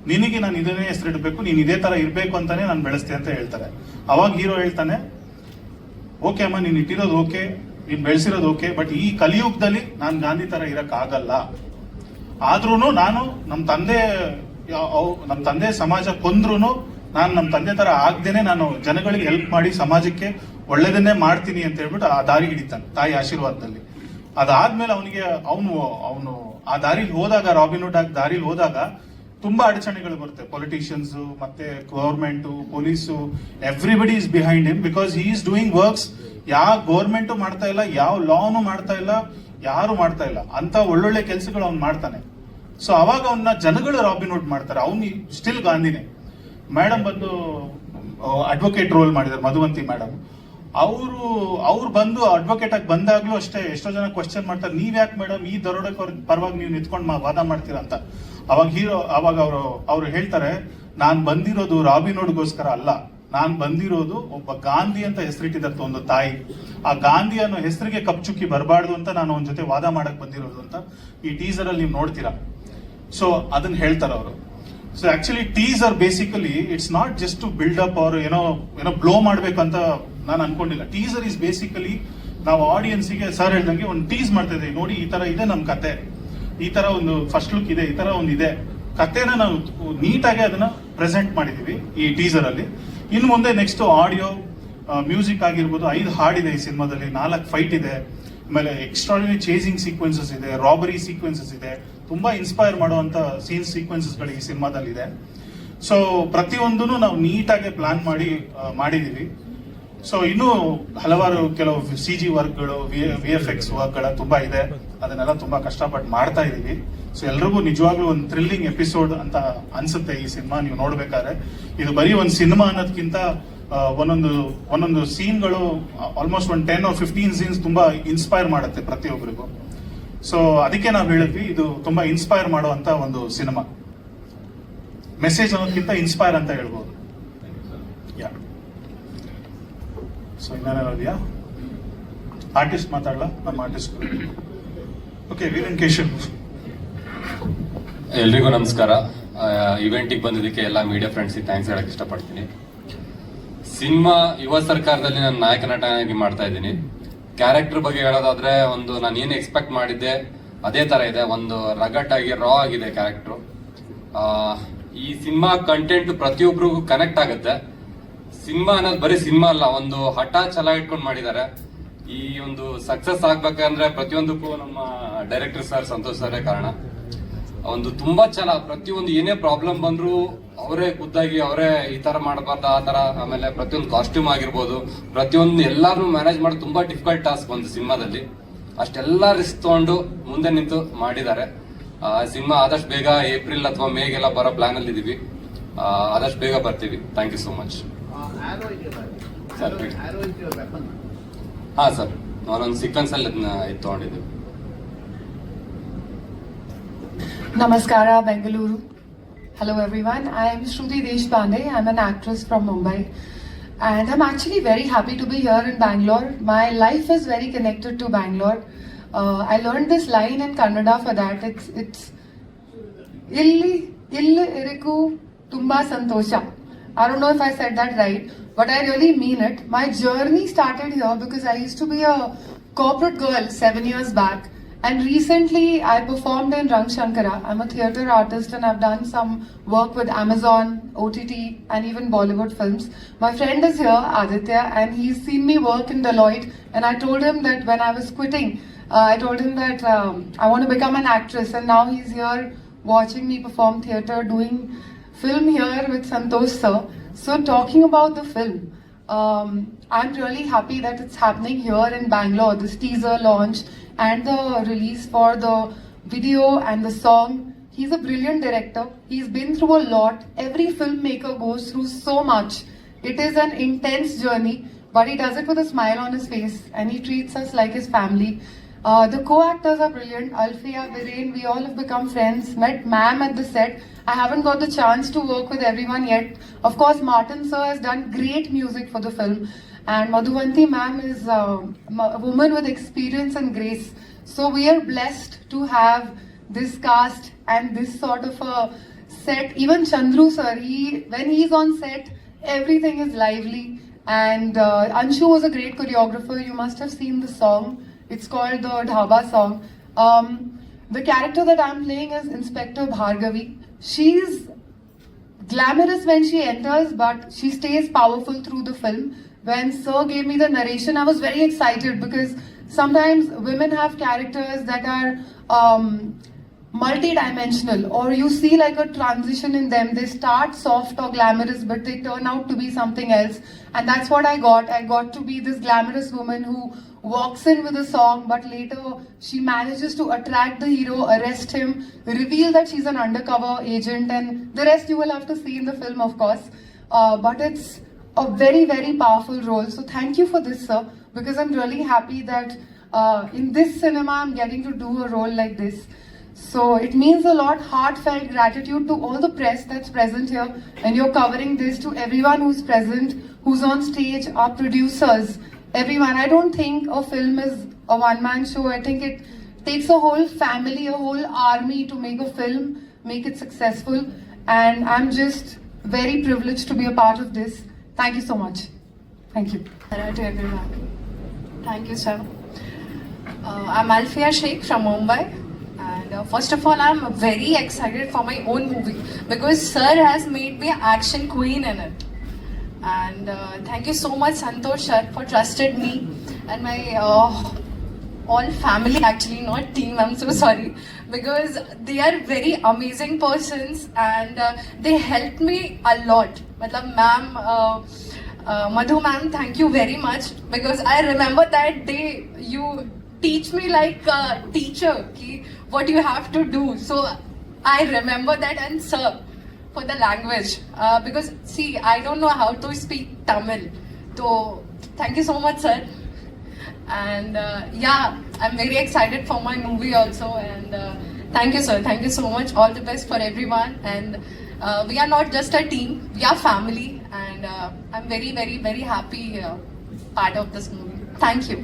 ನಿನಗೆ ನಾನು ಇದನ್ನೇ ಹೆಸರಿಡ್ಬೇಕು, ನೀನ್ ಇದೇ ತರ ಇರ್ಬೇಕು ಅಂತಾನೆ ನಾನು ಬೆಳೆಸ್ತೆ ಅಂತ ಹೇಳ್ತಾರೆ. ಅವಾಗ ಹೀರೋ ಹೇಳ್ತಾನೆ, ಓಕೆ ಅಮ್ಮ, ನೀನ್ ಇಟ್ಟಿರೋದು ಓಕೆ, ನೀನ್ ಬೆಳೆಸಿರೋದು ಓಕೆ, ಬಟ್ ಈ ಕಲಿಯುಗದಲ್ಲಿ ನಾನು ಗಾಂಧಿ ತರ ಇರಕ್ ಆಗಲ್ಲ. ಆದ್ರೂನು ನಾನು ನಮ್ಮ ತಂದೆ ಸಮಾಜ ಕೊಂದ್ರುನು ನಾನು ನಮ್ಮ ತಂದೆ ತರ ಆಗ್ದೇನೆ ನಾನು ಜನಗಳಿಗೆ ಹೆಲ್ಪ್ ಮಾಡಿ ಸಮಾಜಕ್ಕೆ ಒಳ್ಳೇದನ್ನೇ ಮಾಡ್ತೀನಿ ಅಂತ ಹೇಳ್ಬಿಟ್ಟು ಆ ದಾರಿ ಹಿಡಿತಾನೆ ತಾಯಿ ಆಶೀರ್ವಾದದಲ್ಲಿ. ಅದಾದ್ಮೇಲೆ ಅವನು ಆ ದಾರಿಲಿ ಹೋದಾಗ, ರಾಬಿನ್ ಹುಡ್ ಆಗಿ ದಾರಿಲಿ ಹೋದಾಗ ತುಂಬಾ ಅಡಚಣೆಗಳು ಬರುತ್ತೆ. ಪೊಲಿಟಿಷಿಯನ್ಸ್ ಮತ್ತೆ government, police, everybody is behind him because he is doing works ಯಾವ ಗವರ್ಮೆಂಟ್ ಮಾಡ್ತಾ ಇಲ್ಲ, ಯಾವ ಲಾನು ಮಾಡ್ತಾ ಇಲ್ಲ, ಯಾರು ಮಾಡ್ತಾ ಇಲ್ಲ ಅಂತ ಒಳ್ಳೊಳ್ಳೆ ಕೆಲಸಗಳು ಅವ್ನು ಮಾಡ್ತಾನೆ. ಸೊ ಅವಾಗ ಅವನ್ನ ಜನಗಳು ರಾಬಿನ್ ಹುಡ್ ಮಾಡ್ತಾರೆ. ಅವ್ನು ಸ್ಟಿಲ್ ಗಾಂಧಿನೇ. ಮೇಡಮ್ ಬಂದು ಅಡ್ವೊಕೇಟ್ ರೋಲ್ ಮಾಡಿದ್ದಾರೆ, ಮಧುವಂತಿ ಮೇಡಮ್. ಅವ್ರು ಬಂದು ಅಡ್ವೊಕೇಟ್ ಆಗಿ ಬಂದಾಗ್ಲೂ ಅಷ್ಟೇ ಎಷ್ಟೋ ಜನ ಕ್ವಶನ್ ಮಾಡ್ತಾರೆ, ನೀವ್ ಯಾಕೆ ಮೇಡಮ್ ಈ ದರೋಡೆಕೋರ್ ಪರವಾಗಿ ನೀವು ನಿಂತ್ಕೊಂಡು ವಾದ ಮಾಡ್ತೀರಾ ಅಂತ. ಅವಾಗ ಅವರು ಹೇಳ್ತಾರೆ, ನಾನ್ ಬಂದಿರೋದು ರಾಬಿನ್ ಹುಡ್ಗೋಸ್ಕರ ಅಲ್ಲ, ನಾನ್ ಬಂದಿರೋದು ಒಬ್ಬ ಗಾಂಧಿ ಅಂತ ಹೆಸರಿಟ್ಟಿದ್ದಾರೆ ಒಂದು ತಾಯಿ. ಆ ಗಾಂಧಿ ಅನ್ನೋ ಹೆಸರಿಗೆ ಕಪ್ಚುಕ್ಕಿ ಬರಬಾರ್ದು ಅಂತ ನಾನು ಅವನ ಜೊತೆ ವಾದ ಮಾಡಕ್ ಬಂದಿರೋದು ಅಂತ ಈ ಟೀಸರ್ ಅಲ್ಲಿ ನೀವು ನೋಡ್ತೀರಾ. ಸೊ ಅದನ್ನ ಹೇಳ್ತಾರೆ ಅವರು. So actually teaser basically it's not just to build up ಅವ್ರು ಏನೋ ಬ್ಲೋ ಮಾಡ್ಬೇಕು ಅಂತ ನಾನು ಅನ್ಕೊಂಡಿಲ್ಲ. ಟೀಸರ್ ಇಸ್ ಬೇಸಿಕಲಿ ನಾವು ಆಡಿಯನ್ಸ್ಗೆ ಸರ್ ಹೇಳ್ದಂಗೆ ಒಂದು ಟೀಸ್ ಮಾಡ್ತಾ ಇದ್ದೀವಿ, ನೋಡಿ ಈ ತರ ಇದೆ ನಮ್ ಕತೆ, ಈ ತರ ಒಂದು ಫಸ್ಟ್ ಲುಕ್ ಇದೆ, ಈ ತರ ಒಂದು ಇದೆ ಕತೆನ ನಾವು ನೀಟಾಗಿ ಅದನ್ನ ಪ್ರೆಸೆಂಟ್ ಮಾಡಿದೀವಿ ಈ ಟೀಸರ್ ಅಲ್ಲಿ. ಇನ್ನು ಮುಂದೆ ನೆಕ್ಸ್ಟ್ ಆಡಿಯೋ, ಮ್ಯೂಸಿಕ್ ಆಗಿರ್ಬೋದು. 5 ಹಾಡಿದೆ ಈ ಸಿನಿಮಾದಲ್ಲಿ, 4 ಫೈಟ್ ಇದೆ, ಆಮೇಲೆ ಎಕ್ಸ್ಟ್ರಾರ್ಡಿನರಿ ಚೇಸಿಂಗ್ ಸೀಕ್ವೆನ್ಸಸ್ ಇದೆ, ರಾಬರಿ ಸೀಕ್ವೆನ್ಸಸ್ ಇದೆ, ತುಂಬಾ ಇನ್ಸ್ಪೈರ್ ಮಾಡುವಂತ ಸೀನ್ಸ್ ಸೀಕ್ವೆನ್ಸಸ್ಗಳು ಈ ಸಿನಿಮಾದಲ್ಲಿ ಇದೆ. ಸೊ ಪ್ರತಿಯೊಂದನ್ನು ನಾವು ನೀಟಾಗಿ ಪ್ಲಾನ್ ಮಾಡಿದೀವಿ. ಸೊ ಇನ್ನೂ ಹಲವಾರು ಕೆಲವು CG ವರ್ಕ್ಗಳು, VFX ವರ್ಕ್ಗಳ ತುಂಬಾ ಇದೆ. ಅದನ್ನೆಲ್ಲ ತುಂಬಾ ಕಷ್ಟಪಟ್ಟು ಮಾಡ್ತಾ ಇದೀವಿ. ಸೊ ಎಲ್ರಿಗೂ ನಿಜವಾಗ್ಲೂ ಒಂದು ಥ್ರಿಲ್ಲಿಂಗ್ ಎಪಿಸೋಡ್ ಅಂತ ಅನ್ಸುತ್ತೆ ಈ ಸಿನಿಮಾ ನೀವು ನೋಡ್ಬೇಕಾದ್ರೆ. ಇದು ಬರೀ ಒಂದು ಸಿನಿಮಾ ಅನ್ನೋದಕ್ಕಿಂತ ಒಂದೊಂದು ಸೀನ್ಗಳು ಆಲ್ಮೋಸ್ಟ್ ಒಂದು 10 or 15 ಸೀನ್ಸ್ ತುಂಬಾ ಇನ್ಸ್ಪೈರ್ ಮಾಡುತ್ತೆ ಪ್ರತಿಯೊಬ್ಬರಿಗೂ. ಸೊ ಅದಕ್ಕೆ ನಾವು ಹೇಳಿದ್ವಿ, ಇದು ತುಂಬಾ ಇನ್ಸ್ಪೈರ್ ಮಾಡುವಂತ ಒಂದು ಸಿನಿಮಾ. ಮೆಸೇಜ್ ಅನ್ನೋದಕ್ಕಿಂತ ಇನ್ಸ್ಪೈರ್ ಅಂತ ಹೇಳ್ಬೋದು. ಸೊ ಇನ್ನೇನಿದೆಯಾ? ಆರ್ಟಿಸ್ಟ್ ಮಾತಾಡಲ್ಲ, ನಮ್ಮ ಆರ್ಟಿಸ್ಟ್. ಓಕೆ, ವೀರನ್ ಕೇಶವ್. ಎಲ್ರಿಗೂ ನಮಸ್ಕಾರ. ಇವೆಂಟಿಗೆ ಬಂದಿದ್ದಕ್ಕೆ ಎಲ್ಲ ಮೀಡಿಯಾ ಫ್ರೆಂಡ್ಸಿಗೆ ಥ್ಯಾಂಕ್ಸ್ ಹೇಳಕ್ ಇಷ್ಟಪಡ್ತೀನಿ. ಸಿನಿಮಾ ಯುವ ಸರ್ಕಾರದಲ್ಲಿ ನಾನು ನಾಯಕ ನಟನಾಗಿ ಮಾಡ್ತಾ ಇದ್ದೀನಿ. ಕ್ಯಾರೆಕ್ಟರ್ ಬಗ್ಗೆ ಹೇಳೋದಾದ್ರೆ, ನಾನು ಏನು ಎಕ್ಸ್ಪೆಕ್ಟ್ ಮಾಡಿದ್ದೆ ಅದೇ ತರ ಇದೆ. ಒಂದು ರಗಟ್ ಆಗಿ ರಾ ಆಗಿದೆ ಕ್ಯಾರೆಕ್ಟರ್. ಈ ಸಿನಿಮಾ ಕಂಟೆಂಟ್ ಪ್ರತಿಯೊಬ್ಬರಿಗೂ ಕನೆಕ್ಟ್ ಆಗುತ್ತೆ. ಸಿನಿಮಾ ಅನ್ನೋದು ಬರೀ ಸಿನಿಮಾ ಅಲ್ಲ, ಒಂದು ಹಠ ಛಲ ಇಟ್ಕೊಂಡು ಮಾಡಿದ್ದಾರೆ. ಈ ಒಂದು ಸಕ್ಸಸ್ ಆಗ್ಬೇಕಂದ್ರೆ ಪ್ರತಿಯೊಂದಕ್ಕೂ ನಮ್ಮ ಡೈರೆಕ್ಟರ್ ಸರ್, ಸಂತೋಷ್ ಸರೇ ಕಾರಣ. ಒಂದು ತುಂಬಾ ಛಲ, ಪ್ರತಿಯೊಂದು ಏನೇ ಪ್ರಾಬ್ಲಮ್ ಬಂದ್ರು ಅವರೇ ಖುದ್ದಾಗಿ ಅವರೇ ಈ ತರ ಮಾಡಬಾರ್ದು ಆ ತರ. ಆಮೇಲೆ ಪ್ರತಿಯೊಂದು ಕಾಸ್ಟ್ಯೂಮ್ ಆಗಿರ್ಬೋದು, ಪ್ರತಿಯೊಂದು ಎಲ್ಲಾರು ಮ್ಯಾನೇಜ್ ಮಾಡಿ ತುಂಬಾ ಡಿಫಿಕಲ್ಟ್ ಟಾಸ್ಕ್ ಒಂದು ಸಿನಿಮಾದಲ್ಲಿ. ಅಷ್ಟೆಲ್ಲ ರಿಸ್ಕ್ ತಗೊಂಡು ಮುಂದೆ ನಿಂತು ಮಾಡಿದ್ದಾರೆ. ಸಿನಿಮಾ ಆದಷ್ಟು ಬೇಗ ಏಪ್ರಿಲ್ ಅಥವಾ ಮೇಗೆಲ್ಲ ಬರೋ ಪ್ಲಾನ್ ಅಲ್ಲಿ ಇದೀವಿ. ಆದಷ್ಟು ಬೇಗ ಬರ್ತೀವಿ. Thank you so much. ಹಾಂ ಸರ್, ನಾನೊಂದು ಸೀಕ್ವೆನ್ಸಲ್ಲಿ ಅದನ್ನ ಇದು ತೊಗೊಂಡಿದ್ದೆ. Namaskara, Bengaluru. Hello everyone, I am Shruti Deshpande. I'm an actress from Mumbai. And I'm actually very happy to be here in Bangalore. My life is very connected to Bangalore. I learned this line in Kannada for that. It's Illi Iriku Tumba Santosha. I don't know if I said that right, but I really mean it. My journey started here because I used to be a corporate girl 7 years back. And recently I performed in Rang Shankara. I'm a theatre artist and I've done some work with Amazon, OTT and even Bollywood films. My friend is here, Aditya, and he's seen me work in Deloitte, and I told him that when I was quitting, I told him that I want to become an actress, and now he's here watching me perform theatre, doing film here with Santosh sir. So talking about the film, I'm really happy that it's happening here in Bangalore, this teaser launch and the release for the video and the song. He's a brilliant director. He's been through a lot. Every filmmaker goes through so much. It is an intense journey, but he does it with a smile on his face and he treats us like his family. The co-actors are brilliant. Alfia, Viren, we all have become friends. Met ma'am at the set. I haven't got the chance to work with everyone yet. Of course, Martin sir has done great music for the film. And Madhuvanti ma'am is a woman with experience and grace. So we are blessed to have this cast and this sort of a set. Even Chandru sir, when he's on set, everything is lively. And Anshu was a great choreographer. You must have seen the song. It's called the Dhaba song. The character that I'm playing is Inspector Bhargavi. She's glamorous when she enters, but she stays powerful through the film. When Sir gave me the narration, I was very excited because sometimes women have characters that are multi-dimensional, or you see like a transition in them. They start soft or glamorous, but they turn out to be something else. And that's what I got. I got to be this glamorous woman who walks in with a song, but later she manages to attract the hero, arrest him, reveal that she's an undercover agent, and the rest you will have to see in the film, of course. But it's a very, very powerful role. So thank you for this, sir, because I'm really happy that in this cinema I'm getting to do a role like this. So it means a lot. Heartfelt gratitude to all the press that's present here, and you're covering this, to everyone who's present, who's on stage, our producers, everyone. I don't think a film is a one-man show. I think it takes a whole family, a whole army to make a film, make it successful. And I'm just very privileged to be a part of this. Thank you so much. Thank you. Hello to everyone. Thank you, sir. I'm Alfia Sheikh from Mumbai. And first of all, I'm very excited for my own movie because sir has made me an action queen in it. And thank you so much, Santosh sir, for trusted me and my all family, actually not team. I'm so sorry because they are very amazing persons and they helped me a lot. Matlab, ma'am, Madhu ma'am, thank you very much because I remember that day you teach me like a teacher ki what you have to do. So I remember that, and sir for the language because see, I don't know how to speak Tamil. So thank you so much, sir. And yeah, I'm very excited for my movie also. And thank you, sir. Thank you so much. All the best for everyone. And we are not just a team, we are family. And I'm very, very, very happy part of this movie. Thank you.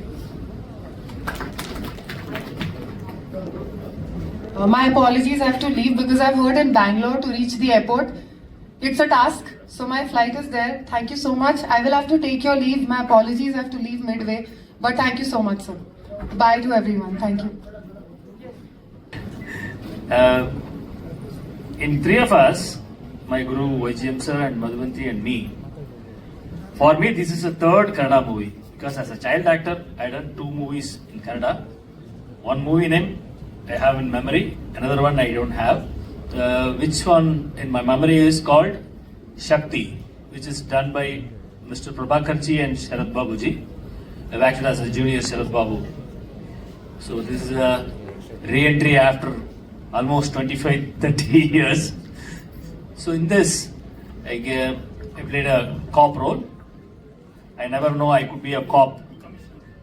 My apologies, I have to leave because I've heard in Bangalore to reach the airport, it's a task. So my flight is there. Thank you so much. I will have to take your leave. My apologies, I have to leave midway. But thank you so much, sir. Bye to everyone. Thank you. In three of us, my guru YGM sir and Madhuvanti and me, for me this is a third Kannada movie because as a child actor I done 2 movies in Kannada. One movie name I have in memory, another one I don't have. Which one in my memory is called Shakti, which is done by Mr. Prabhakarji and Sharad Babuji. I've acted as a junior Sharad Babu. So this is a re-entry after almost 25-30 years. So in this, I played a cop role. I never know I could be a cop.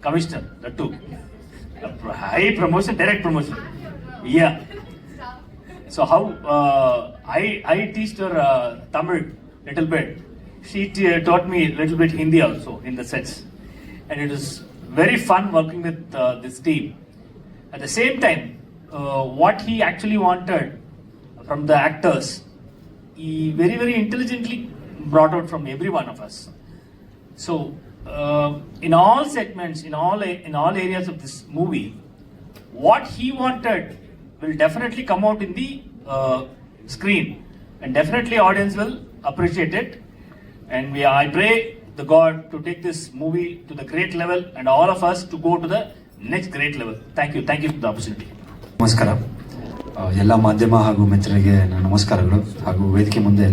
commissioner, that too. High promotion, direct promotion. Yeah. So how I teached her Tamil little bit. She taught me a little bit Hindi also in the sets, and it was very fun working with this team. At the same time, what he actually wanted from the actors, he very, very intelligently brought out from every one of us. So, in all segments, in all areas of this movie, what he wanted will definitely come out in the screen, and definitely audience will appreciate it. And I pray the God to take this movie to the great level, and all of us to go to the next great level. Thank you for the opportunity. ನಮಸ್ಕಾರ. ಎಲ್ಲ ಮಾಧ್ಯಮ ಹಾಗೂ ಮಿತ್ರರಿಗೆ ನನ್ನ ನಮಸ್ಕಾರಗಳು, ಹಾಗೂ ವೇದಿಕೆ ಮುಂದೆ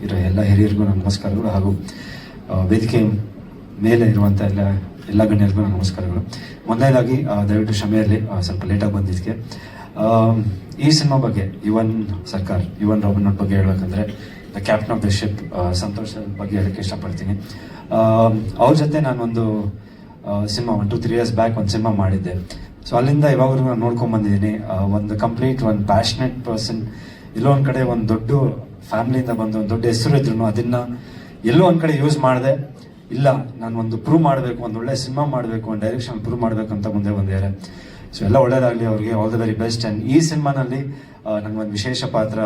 ಇರೋ ಎಲ್ಲ ಹಿರಿಯರಿಗೂ ನನ್ನ ನಮಸ್ಕಾರಗಳು, ಹಾಗೂ ವೇದಿಕೆ ಮೇಲೆ ಇರುವಂಥ ಎಲ್ಲ ಗಣ್ಯರಿಗೂ ನನ್ನ ನಮಸ್ಕಾರಗಳು. ಮೊದಲನೇದಾಗಿ ದಯವಿಟ್ಟು ಕ್ಷಮೆ ಇರಲಿ, ಸ್ವಲ್ಪ ಲೇಟಾಗಿ ಬಂದಿದ್ದಕ್ಕೆ. ಈ ಸಿನಿಮಾ ಬಗ್ಗೆ ಯುವನ್ ರಾಬಿನ್ ಹುಡ್ ಬಗ್ಗೆ ಹೇಳ್ಬೇಕಂದ್ರೆ the captain of the ship Santosh ಬಗ್ಗೆ ಹೇಳಕ್ಕೆ ಇಷ್ಟಪಡ್ತೀನಿ. ಅವ್ರ ಜೊತೆ ನಾನೊಂದು ಸಿನಿಮಾ 2-3 years ಬ್ಯಾಕ್ ಒಂದು ಸಿನಿಮಾ ಮಾಡಿದ್ದೆ. ಸೊ ಅಲ್ಲಿಂದ ಇವಾಗಲೂ ನಾನು ನೋಡ್ಕೊಂಡು ಬಂದಿದ್ದೀನಿ. ಒಂದು ಪ್ಯಾಷನೆಟ್ ಪರ್ಸನ್, ಎಲ್ಲೋ ಒಂದು ಕಡೆ ಒಂದು ದೊಡ್ಡ ಫ್ಯಾಮಿಲಿಯಿಂದ ಬಂದು ಒಂದು ದೊಡ್ಡ ಹೆಸರು ಇದ್ರು ಅದನ್ನ ಎಲ್ಲೋ ಒಂದು ಕಡೆ ಯೂಸ್ ಮಾಡಿದೆ. ಇಲ್ಲ, ನಾನು ಒಂದು ಪ್ರೂವ್ ಮಾಡಬೇಕು, ಒಂದು ಒಳ್ಳೆ ಸಿನಿಮಾ ಮಾಡಬೇಕು, ಒಂದು ಡೈರೆಕ್ಷನ್ ಪ್ರೂವ್ ಮಾಡಬೇಕು ಅಂತ ಮುಂದೆ ಬಂದಿದ್ದಾರೆ. ಸೊ ಎಲ್ಲ ಒಳ್ಳೇದಾಗಲಿ ಅವ್ರಿಗೆ, all the very best. And ಈ ಸಿನಿಮಾನಲ್ಲಿ ನನಗೊಂದು ವಿಶೇಷ ಪಾತ್ರ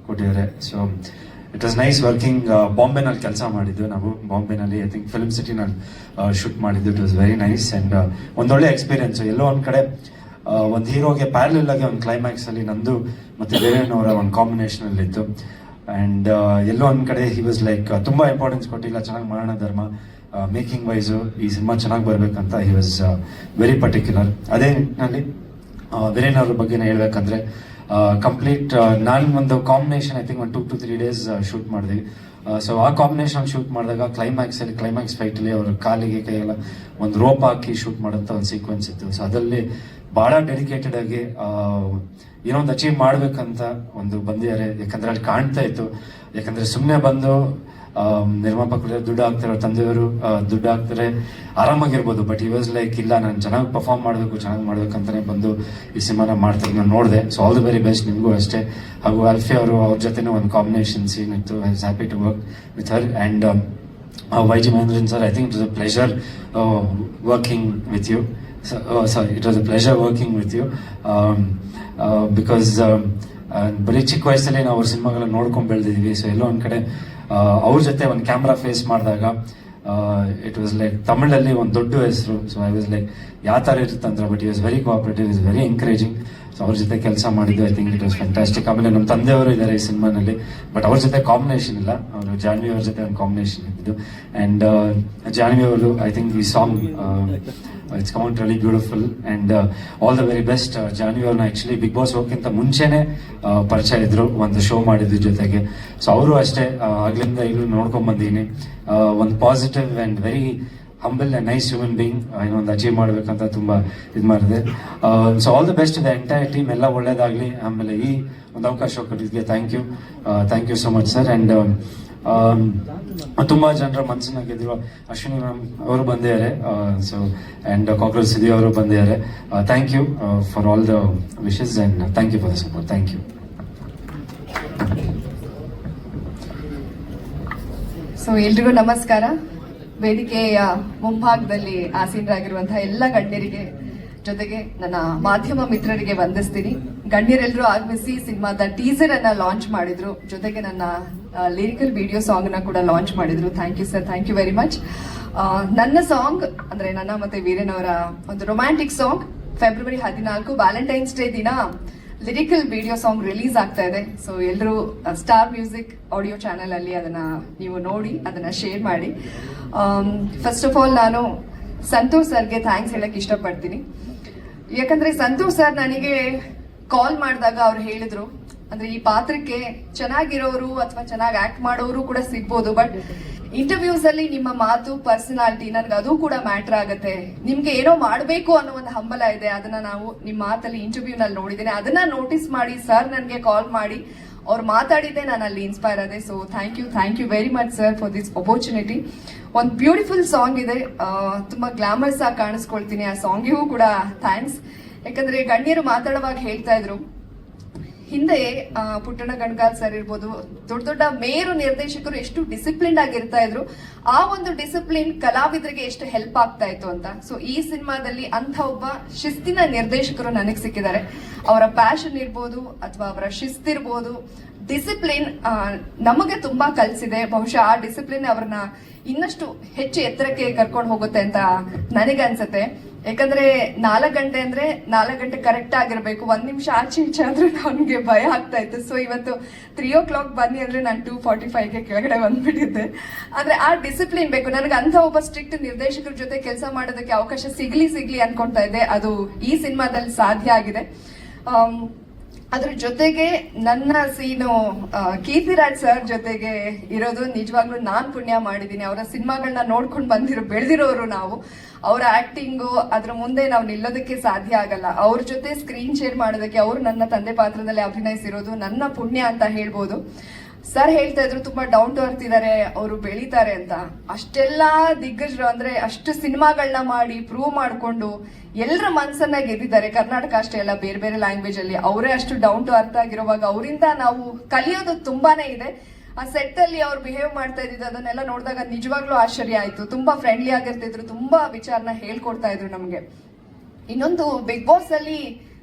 ಕೊಟ್ಟಿದ್ದಾರೆ. So it was nice working. ಬಾಂಬೆನಲ್ಲಿ ಕೆಲಸ ಮಾಡಿದ್ದು ನಾವು, ಬಾಂಬೆನಲ್ಲಿ ಐ ಥಿಂಕ್ ಫಿಲ್ಮ್ ಸಿಟಿನಲ್ಲಿ ಶೂಟ್ ಮಾಡಿದ್ದು. It was very nice and ಒಂದೊಳ್ಳೆ ಎಕ್ಸ್ಪೀರಿಯನ್ಸು. ಎಲ್ಲೋ ಒಂದು ಕಡೆ ಒಂದು ಹೀರೋಗೆ ಪ್ಯಾರಲಲ್ ಆಗಿ ಒಂದು ಕ್ಲೈಮ್ಯಾಕ್ಸಲ್ಲಿ ನಂದು ಮತ್ತು ಬೇರೆಯವರ ಒಂದು ಕಾಂಬಿನೇಷನಲ್ಲಿ ಇತ್ತು. ಆ್ಯಂಡ್ ಎಲ್ಲೋ ಒಂದು ಕಡೆ ಹಿ ವಾಸ್ ಲೈಕ್ ತುಂಬ ಇಂಪಾರ್ಟೆನ್ಸ್ ಕೊಟ್ಟಿಲ್ಲ, ಚೆನ್ನಾಗಿ ಮಾಡೋಣ ಧರ್ಮ, ಮೇಕಿಂಗ್ ವೈಸು ಈ ಸಿನಿಮಾ ಚೆನ್ನಾಗಿ ಬರಬೇಕಂತ ಹಿ ವಾಸ್ ವೆರಿ ಪರ್ಟಿಕ್ಯುಲರ್. ಅದೇ ನಿಟ್ಟಿನಲ್ಲಿ ವೀರೇನ್ ಅವ್ರ ಬಗ್ಗೆ ಹೇಳ್ಬೇಕಂದ್ರೆ ಕಂಪ್ಲೀಟ್ ನಾನು ಒಂದು combination I think 2 to 3 days shoot ಮಾಡಿದ್ವಿ. ಸೊ ಆ ಕಾಂಬಿನೇಷನ್ ಶೂಟ್ ಮಾಡಿದಾಗ ಕ್ಲೈಮ್ಯಾಕ್ಸ್ ಫೈಟಲ್ಲಿ ಅವ್ರ ಕಾಲಿಗೆ ಕೈಯೆಲ್ಲ ಒಂದು ರೋಪ್ ಹಾಕಿ ಶೂಟ್ ಮಾಡೋಂಥ ಒಂದು ಸೀಕ್ವೆನ್ಸ್ ಇತ್ತು. ಸೊ ಅದರಲ್ಲಿ ಭಾಳ ಡೆಡಿಕೇಟೆಡ್ ಆಗಿ ಏನೋ ಒಂದು ಅಚೀವ್ ಮಾಡ್ಬೇಕಂತ ಒಂದು ಬಂದಿದ್ದಾರೆ. ಯಾಕಂದ್ರೆ ಅಲ್ಲಿ ಕಾಣ್ತಾ ಇತ್ತು, ಯಾಕಂದ್ರೆ ಸುಮ್ಮನೆ ಬಂದು ನಿರ್ಮಾಪಕರು ದುಡ್ಡು ಹಾಕ್ತಾರೆ, ತಂದೆಯವರು ದುಡ್ಡು ಹಾಕ್ತಾರೆ, ಆರಾಮಾಗಿರ್ಬೋದು. ಬಟ್ ಈ ವಾಸ್ ಲೈಕ್ ಇಲ್ಲ, ನಾನು ಚೆನ್ನಾಗಿ ಪರ್ಫಾರ್ಮ್ ಚೆನ್ನಾಗಿ ಮಾಡ್ಬೇಕಂತಾನೆ ಬಂದು ಈ ಸಿನಿಮಾನ ಮಾಡ್ತಾರೆ. ನಾನು ನೋಡಿದೆ. So all the very best ನಿಮಗೂ ಅಷ್ಟೇ. ಹಾಗೂ ಅಲ್ಫಿ ಅವರು ಅವ್ರ ಜೊತೆನೂ ಒಂದು ಕಾಂಬಿನೇಷನ್ ಸೀನ್ ಇತ್ತು. I was happy to work with her. And YG Mahendran sir, I think it was a pleasure working with you. It was a pleasure working with you because ಬರೀ ಚಿಕ್ಕ ವಯಸ್ಸಲ್ಲಿ ನಾವು ಅವ್ರ ಸಿನಿಮಾಗಳನ್ನ ನೋಡ್ಕೊಂಡು ಬೆಳೆದಿದ್ವಿ. ಸೊ ಎಲ್ಲೋ ಒಂದು ಕಡೆ ಅವ್ರ ಜೊತೆ ಒಂದು ಕ್ಯಾಮ್ರಾ ಫೇಸ್ ಮಾಡಿದಾಗ ಇಟ್ ವಾಸ್ ಲೈಕ್ ತಮಿಳಲ್ಲಿ ಒಂದು ದೊಡ್ಡ ಹೆಸರು. ಸೊ ಐ ವಾಸ್ ಲೈಕ್ ಯಾವ ಥರ ಇರುತ್ತಂದ್ರೆ, ಬಟ್ ಈ was very cooperative, is very encouraging. So ಅವ್ರ ಜೊತೆ ಕೆಲಸ ಮಾಡಿದ್ದು I think it was fantastic. ಆಮೇಲೆ ನಮ್ಮ ತಂದೆಯವರು ಇದ್ದಾರೆ ಈ ಸಿನಿಮಾನಲ್ಲಿ, ಬಟ್ ಅವ್ರ ಜೊತೆ ಕಾಂಬಿನೇಷನ್ ಇಲ್ಲ, ಅವರು ಜಾನ್ವಿ ಅವ್ರ ಜೊತೆ ಒಂದು ಕಾಂಬಿನೇಷನ್ ಇದ್ದು. ಆ್ಯಂಡ್ ಜಾನ್ವಿ ಅವರು ಐ ಥಿಂಕ್ ಈ song it's come out really beautiful and all the very best. Janvi ಅವ್ರನ್ನ ಆ್ಯಕ್ಚುಲಿ ಬಿಗ್ ಬಾಸ್ ಹೋಗೋಕ್ಕಿಂತ ಮುಂಚೆನೇ ಪರಿಚಯ ಇದ್ರು, ಒಂದು ಶೋ ಮಾಡಿದ್ರು ಜೊತೆಗೆ. ಸೊ ಅವರು ಅಷ್ಟೇ ಆಗ್ಲಿಂದ ಇಲ್ಲೂ ನೋಡ್ಕೊಂಡ್ಬಂದಿದ್ದೀನಿ. ಒಂದು positive and very humble and nice human being. ಏನೋ ಒಂದು ಅಚೀವ್ ಮಾಡಬೇಕಂತ ತುಂಬ ಇದು ಮಾಡಿದೆ. So all the best the entire team, ಎಲ್ಲ ಒಳ್ಳೇದಾಗಲಿ. ಆಮೇಲೆ ಈ ಒಂದು ಅವಕಾಶ ಕೊಟ್ಟಿದ್ದಕ್ಕೆ thank you so much sir. And ತುಂಬ ಜನರ ಮನಸ್ಸನ್ನ ಗೆದ್ರು. ಅಶ್ವಿನಿ ಮ್ಯಾಮ್ ಅವರು ಬಂದಿದ್ದಾರೆ. ಸೊ ಆ್ಯಂಡ್ ಕಾಕ್ರೋಚ್ ಸಿದ್ದಿ ಅವರು ಬಂದಿದ್ದಾರೆ. Thank you for all the wishes and thank you for the support. Thank you. So ಎಲ್ರಿಗೂ ನಮಸ್ಕಾರ. ವೇದಿಕೆಯ ಮುಂಭಾಗದಲ್ಲಿ ಆಸೀನರಾಗಿರುವಂತಹ ಎಲ್ಲ ಗಣ್ಯರಿಗೆ ಜೊತೆಗೆ ನನ್ನ ಮಾಧ್ಯಮ ಮಿತ್ರರಿಗೆ ವಂದಿಸ್ತೀನಿ. ಗಣ್ಯರೆಲ್ಲರೂ ಆಗಮಿಸಿ ಸಿನಿಮಾದ ಟೀಸರ್ ಅನ್ನ ಲಾಂಚ್ ಮಾಡಿದ್ರು, ಜೊತೆಗೆ ನನ್ನ ಲಿರಿಕಲ್ ವಿಡಿಯೋ ಸಾಂಗ್ ನ ಕೂಡ ಲಾಂಚ್ ಮಾಡಿದ್ರು. Thank you sir, thank you very much. ನನ್ನ ಸಾಂಗ್ ಅಂದ್ರೆ ನನ್ನ ಮತ್ತೆ ವೀರೇನ್ ಅವರ ಒಂದು romantic song February 14 Valentine's day ದಿನ ಲಿರಿಕಲ್ ವಿಡಿಯೋ ಸಾಂಗ್ ರಿಲೀಸ್ ಆಗ್ತಾ ಇದೆ. ಸೊ ಎಲ್ಲರೂ ಸ್ಟಾರ್ ಮ್ಯೂಸಿಕ್ ಆಡಿಯೋ ಚಾನೆಲ್ ಅಲ್ಲಿ ಅದನ್ನ ನೀವು ನೋಡಿ ಅದನ್ನ ಶೇರ್ ಮಾಡಿ. ಫಸ್ಟ್ ಆಫ್ ಆಲ್ ನಾನು ಸಂತೋಷ್ ಸರ್ಗೆ ಥ್ಯಾಂಕ್ಸ್ ಹೇಳಕ್ ಇಷ್ಟಪಡ್ತೀನಿ. ಯಾಕಂದ್ರೆ ಸಂತೋಷ್ ಸರ್ ನನಗೆ ಕಾಲ್ ಮಾಡಿದಾಗ ಅವ್ರು ಹೇಳಿದ್ರು, ಅಂದ್ರೆ ಈ ಪಾತ್ರಕ್ಕೆ ಚೆನ್ನಾಗಿರೋರು ಅಥವಾ ಚೆನ್ನಾಗಿ ಆಕ್ಟ್ ಮಾಡೋರು ಕೂಡ ಸಿಗ್ಬೋದು, ಬಟ್ ಇಂಟರ್ವ್ಯೂಸ್ ಅಲ್ಲಿ ನಿಮ್ಮ ಮಾತು, ಪರ್ಸನಾಲಿಟಿ ನನ್ಗೆ ಅದು ಕೂಡ ಮ್ಯಾಟರ್ ಆಗುತ್ತೆ. ನಿಮ್ಗೆ ಏನೋ ಮಾಡಬೇಕು ಅನ್ನೋ ಒಂದು ಹಂಬಲ ಇದೆ, ಅದನ್ನ ನಾವು ನಿಮ್ಮ ಮಾತಲ್ಲಿ ಇಂಟರ್ವ್ಯೂ ನಲ್ಲಿ ನೋಡಿದ್ದೇನೆ. ಅದನ್ನ ನೋಟಿಸ್ ಮಾಡಿ ಸರ್ ನನಗೆ ಕಾಲ್ ಮಾಡಿ ಅವ್ರು ಮಾತಾಡಿದ್ದೆ ನಾನು ಅಲ್ಲಿ ಇನ್ಸ್ಪೈರ್ ಆದೆ. So thank you very much sir for this opportunity. ಒಂದು ಬ್ಯೂಟಿಫುಲ್ ಸಾಂಗ್ ಇದೆ, ತುಂಬಾ ಗ್ಲಾಮರ್ಸ್ ಆಗಿ ಕಾಣಿಸ್ಕೊಳ್ತೀನಿ ಆ ಸಾಂಗಿಗೂ ಕೂಡ ಥ್ಯಾಂಕ್ಸ್. ಯಾಕಂದ್ರೆ ಗಣ್ಯರು ಮಾತಾಡುವಾಗ ಹೇಳ್ತಾ ಇದ್ರು, ಹಿಂದೆ ಪುಟ್ಟಣ ಗಣಗಾಲ್ ಸರ್ ಇರ್ಬೋದು, ದೊಡ್ಡ ದೊಡ್ಡ ಮೇರು ನಿರ್ದೇಶಕರು ಎಷ್ಟು ಡಿಸಿಪ್ಲಿನ್ ಆಗಿರ್ತಾ ಇದ್ರು, ಆ ಒಂದು ಡಿಸಿಪ್ಲಿನ್ ಕಲಾವಿದರಿಗೆ ಎಷ್ಟು ಹೆಲ್ಪ್ ಆಗ್ತಾ ಇತ್ತು ಅಂತ. ಸೊ ಈ ಸಿನಿಮಾದಲ್ಲಿ ಅಂತ ಒಬ್ಬ ಶಿಸ್ತಿನ ನಿರ್ದೇಶಕರು ನನಗೆ ಸಿಕ್ಕಿದ್ದಾರೆ. ಅವರ ಪ್ಯಾಷನ್ ಇರ್ಬೋದು ಅಥವಾ ಅವರ ಶಿಸ್ತಿರ್ಬೋದು, ಡಿಸಿಪ್ಲಿನ್ ನಮಗೆ ತುಂಬಾ ಕಲಿಸಿದೆ. ಬಹುಶಃ ಆ ಡಿಸಿಪ್ಲಿನ್ ಅವ್ರನ್ನ ಇನ್ನಷ್ಟು ಹೆಚ್ಚು ಎತ್ತರಕ್ಕೆ ಕರ್ಕೊಂಡು ಹೋಗುತ್ತೆ ಅಂತ ನನಗನ್ಸುತ್ತೆ. ಯಾಕಂದ್ರೆ 4 ಗಂಟೆ ಅಂದ್ರೆ 4 ಗಂಟೆ ಕರೆಕ್ಟ್ ಆಗಿರ್ಬೇಕು. 1 ನಿಮಿಷ ಆಚೆ ಈಚೆ ಆದ್ರೆ ನನಗೆ ಭಯ ಆಗ್ತಾ ಇತ್ತು. ಸೊ ಇವತ್ತು 3 o'clock ಬನ್ನಿ ಅಂದ್ರೆ ನಾನು 2:45ಗೆ ಕೆಳಗಡೆ ಬಂದ್ಬಿಟ್ಟಿದ್ದೆ. ಅಂದ್ರೆ ಆ ಡಿಸಿಪ್ಲಿನ್ ಬೇಕು ನನಗೆ. ಅಂತ ಒಬ್ಬ ಸ್ಟ್ರಿಕ್ಟ್ ನಿರ್ದೇಶಕರ ಜೊತೆ ಕೆಲಸ ಮಾಡೋದಕ್ಕೆ ಅವಕಾಶ ಸಿಗ್ಲಿ ಅನ್ಕೊಂತಾ ಇದ್ದೆ. ಅದು ಈ ಸಿನಿಮಾದಲ್ಲಿ ಸಾಧ್ಯ ಆಗಿದೆ. ಅದ್ರ ಜೊತೆಗೆ ನನ್ನ ಸೀನು ಕೀರ್ತಿರಾಜ್ ಸರ್ ಜೊತೆಗೆ ಇರೋದು ನಿಜವಾಗ್ಲೂ ನಾನ್ ಪುಣ್ಯ ಮಾಡಿದೀನಿ. ಅವರ ಸಿನಿಮಾಗಳನ್ನ ನೋಡ್ಕೊಂಡು ಬೆಳೆದಿರೋರು ನಾವು. ಅವರ ಆಕ್ಟಿಂಗು ಅದ್ರ ಮುಂದೆ ನಾವು ನಿಲ್ಲೋದಕ್ಕೆ ಸಾಧ್ಯ ಆಗಲ್ಲ. ಅವ್ರ ಜೊತೆ ಸ್ಕ್ರೀನ್ ಶೇರ್ ಮಾಡೋದಕ್ಕೆ, ಅವ್ರು ನನ್ನ ತಂದೆ ಪಾತ್ರದಲ್ಲಿ ಅಭಿನಯಿಸಿರೋದು ನನ್ನ ಪುಣ್ಯ ಅಂತ ಹೇಳ್ಬೋದು. ಸರ್ ಹೇಳ್ತಾ ಇದ್ರು ತುಂಬಾ ಡೌನ್ ಟು ಅರ್ತ್ ಇದಾರೆ, ಅವರು ಬೆಳೀತಾರೆ ಅಂತ. ಅಷ್ಟೆಲ್ಲ ದಿಗ್ಗಜರು ಅಂದ್ರೆ ಅಷ್ಟು ಸಿನಿಮಾಗಳನ್ನ ಮಾಡಿ ಪ್ರೂವ್ ಮಾಡ್ಕೊಂಡು ಎಲ್ಲರ ಮನ್ಸನ್ನ ಗೆದ್ದಿದ್ದಾರೆ. ಕರ್ನಾಟಕ ಅಷ್ಟೇ ಅಲ್ಲ, ಬೇರೆ ಬೇರೆ ಲ್ಯಾಂಗ್ವೇಜ್ ಅಲ್ಲಿ ಅವರೇ ಅಷ್ಟು ಡೌನ್ ಟು ಅರ್ತ್ ಆಗಿರುವಾಗ ಅವರಿಂದ ನಾವು ಕಲಿಯೋದು ತುಂಬಾನೇ ಇದೆ. ಆ ಸೆಟ್ ಅಲ್ಲಿ ಅವ್ರು ಬಿಹೇವ್ ಮಾಡ್ತಾ ಇದ್ದಿದ್ದು ಅದನ್ನೆಲ್ಲ ನೋಡಿದಾಗ ನಿಜವಾಗ್ಲೂ ಆಶ್ಚರ್ಯ ಆಯ್ತು. ತುಂಬಾ ಫ್ರೆಂಡ್ಲಿ ಆಗಿರ್ತಿದ್ರು, ತುಂಬಾ ವಿಚಾರನ ಹೇಳ್ಕೊಡ್ತಾ ಇದ್ರು ನಮ್ಗೆ. ಇನ್ನೊಂದು ಬಿಗ್ ಬಾಸ್ ಅಲ್ಲಿ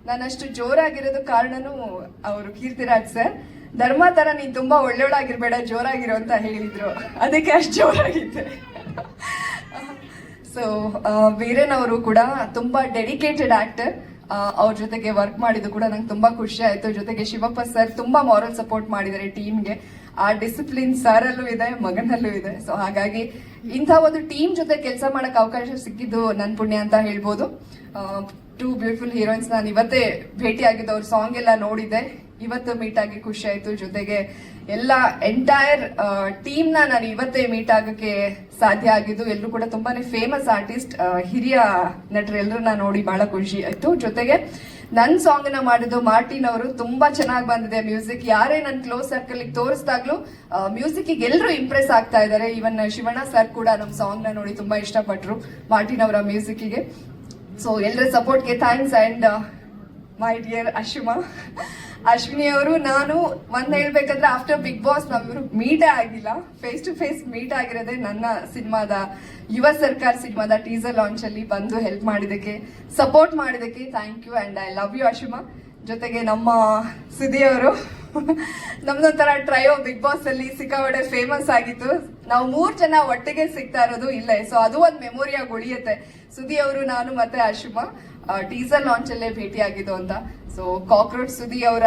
ನಾನಷ್ಟು ಜೋರಾಗಿರೋದು ಕಾರಣನೂ ಅವರು ಕೀರ್ತಿರಾಜ್ ಸರ್. ಧರ್ಮ ತರ ನೀನ್ ತುಂಬಾ ಒಳ್ಳೆಯವಳಾಗಿರ್ಬೇಡ, ಜೋರಾಗಿರೋ ಅಂತ ಹೇಳಿದ್ರು. ಅದಕ್ಕೆ ಅಷ್ಟು ಜೋರಾಗಿದ್ದೆ. ಸೊ ವೀರೇನ್ ಅವರು ಕೂಡ ತುಂಬಾ ಡೆಡಿಕೇಟೆಡ್ ಆಕ್ಟರ್. ಅವ್ರ ಜೊತೆಗೆ ವರ್ಕ್ ಮಾಡಿದ್ದು ಕೂಡ ನಂಗೆ ತುಂಬಾ ಖುಷಿ ಆಯ್ತು. ಜೊತೆಗೆ ಶಿವಪ್ಪ ಸರ್ ತುಂಬಾ ಮಾರಲ್ ಸಪೋರ್ಟ್ ಮಾಡಿದ್ದಾರೆ ಟೀಮ್ಗೆ. ಆ ಡಿಸಿಪ್ಲಿನ್ ಸರ್ ಅಲ್ಲೂ ಇದೆ, ಮಗನಲ್ಲೂ ಇದೆ. ಸೊ ಹಾಗಾಗಿ ಇಂಥ ಒಂದು ಟೀಮ್ ಜೊತೆ ಕೆಲಸ ಮಾಡಕ್ ಅವಕಾಶ ಸಿಕ್ಕಿದ್ದು ನನ್ ಪುಣ್ಯ ಅಂತ ಹೇಳ್ಬೋದು. 2 ಬ್ಯೂಟಿಫುಲ್ ಹೀರೋಯಿನ್ಸ್ ನಾನು ಇವತ್ತೇ ಭೇಟಿ ಆಗಿದ್ದು, ಅವ್ರ ಸಾಂಗ್ ಎಲ್ಲ ನೋಡಿದ್ದೆ, ಇವತ್ತು ಮೀಟ್ ಆಗಿ ಖುಷಿ ಆಯ್ತು. ಜೊತೆಗೆ ಎಲ್ಲ ಎಂಟೈರ್ ಟೀಮ್ ನಾನು ಇವತ್ತೇ ಮೀಟ್ ಆಗಕ್ಕೆ ಸಾಧ್ಯ ಆಗಿದ್ದು. ಎಲ್ಲರೂ ಕೂಡ ತುಂಬಾನೇ ಫೇಮಸ್ ಆರ್ಟಿಸ್ಟ್, ಹಿರಿಯ ನಟರು ಎಲ್ಲರನ್ನ ನೋಡಿ ಬಹಳ ಖುಷಿ ಆಯ್ತು. ಜೊತೆಗೆ ನನ್ನ ಸಾಂಗ್ ನ ಮಾಡಿದ್ದು ಮಾರ್ಟಿನ್ ಅವರು. ತುಂಬಾ ಚೆನ್ನಾಗಿ ಬಂದಿದೆ ಮ್ಯೂಸಿಕ್. ಯಾರೇ ನನ್ನ ಕ್ಲೋಸ್ ಸರ್ಕಲ್ ತೋರಿಸಿದಾಗ್ಲೂ ಮ್ಯೂಸಿಕ್ ಎಲ್ಲರೂ ಇಂಪ್ರೆಸ್ ಆಗ್ತಾ ಇದ್ದಾರೆ. ಇವನ್ ಶಿವಣ್ಣ ಸರ್ ಕೂಡ ನಮ್ಮ ಸಾಂಗ್ ನ ನೋಡಿ ತುಂಬಾ ಇಷ್ಟಪಟ್ರು ಮಾರ್ಟಿನ್ ಅವರ ಮ್ಯೂಸಿಕ್ಗೆ. ಸೊ ಎಲ್ಲರ ಸಪೋರ್ಟ್ಗೆ thanks. And my dear Ashwini ಅವರು, ನಾನು ಹೇಳ್ಬೇಕಂದ್ರೆ ಆಫ್ಟರ್ ಬಿಗ್ ಬಾಸ್ ನಾವಿಬ್ರು ಮೀಟೇ ಆಗಿಲ್ಲ. ಫೇಸ್ ಟು ಫೇಸ್ ಮೀಟ್ ಆಗಿರೋದೇ ನನ್ನ ಸಿನಿಮಾದ ಯುವ ಸರ್ಕಾರ್ ಸಿನಿಮಾದ ಟೀಸರ್ ಲಾಂಚ್ ಅಲ್ಲಿ ಬಂದು ಹೆಲ್ಪ್ ಮಾಡಿದಕ್ಕೆ, ಸಪೋರ್ಟ್ ಮಾಡಿದಕ್ಕೆ thank you. And I love you Ashwima. ಜೊತೆಗೆ ನಮ್ಮ ಸುದಿ ಅವರು, ನಮ್ದೊಂಥರ ಟ್ರಯೋ ಬಿಗ್ ಬಾಸ್ ಅಲ್ಲಿ ಸಿಕ್ಕಾಪಟ್ಟೆ ಫೇಮಸ್ ಆಗಿತ್ತು. ನಾವು 3 ಜನ ಒಟ್ಟಿಗೆ ಸಿಗ್ತಾ ಇರೋದು ಇಲ್ಲೇ. ಸೊ ಅದು ಒಂದು ಮೆಮೊರಿಯಾಗಿ ಉಳಿಯುತ್ತೆ. ಸುದಿ ಅವರು, ನಾನು ಮತ್ತೆ ಅಶ್ವಿಮಾ ಟೀಸರ್ ಲಾಂಚ್ ಅಲ್ಲೇ ಭೇಟಿ ಆಗಿದ್ದು ಅಂತ. ಸೊ ಕಾಕ್ರೋಚ್ ಸುದಿ ಅವರ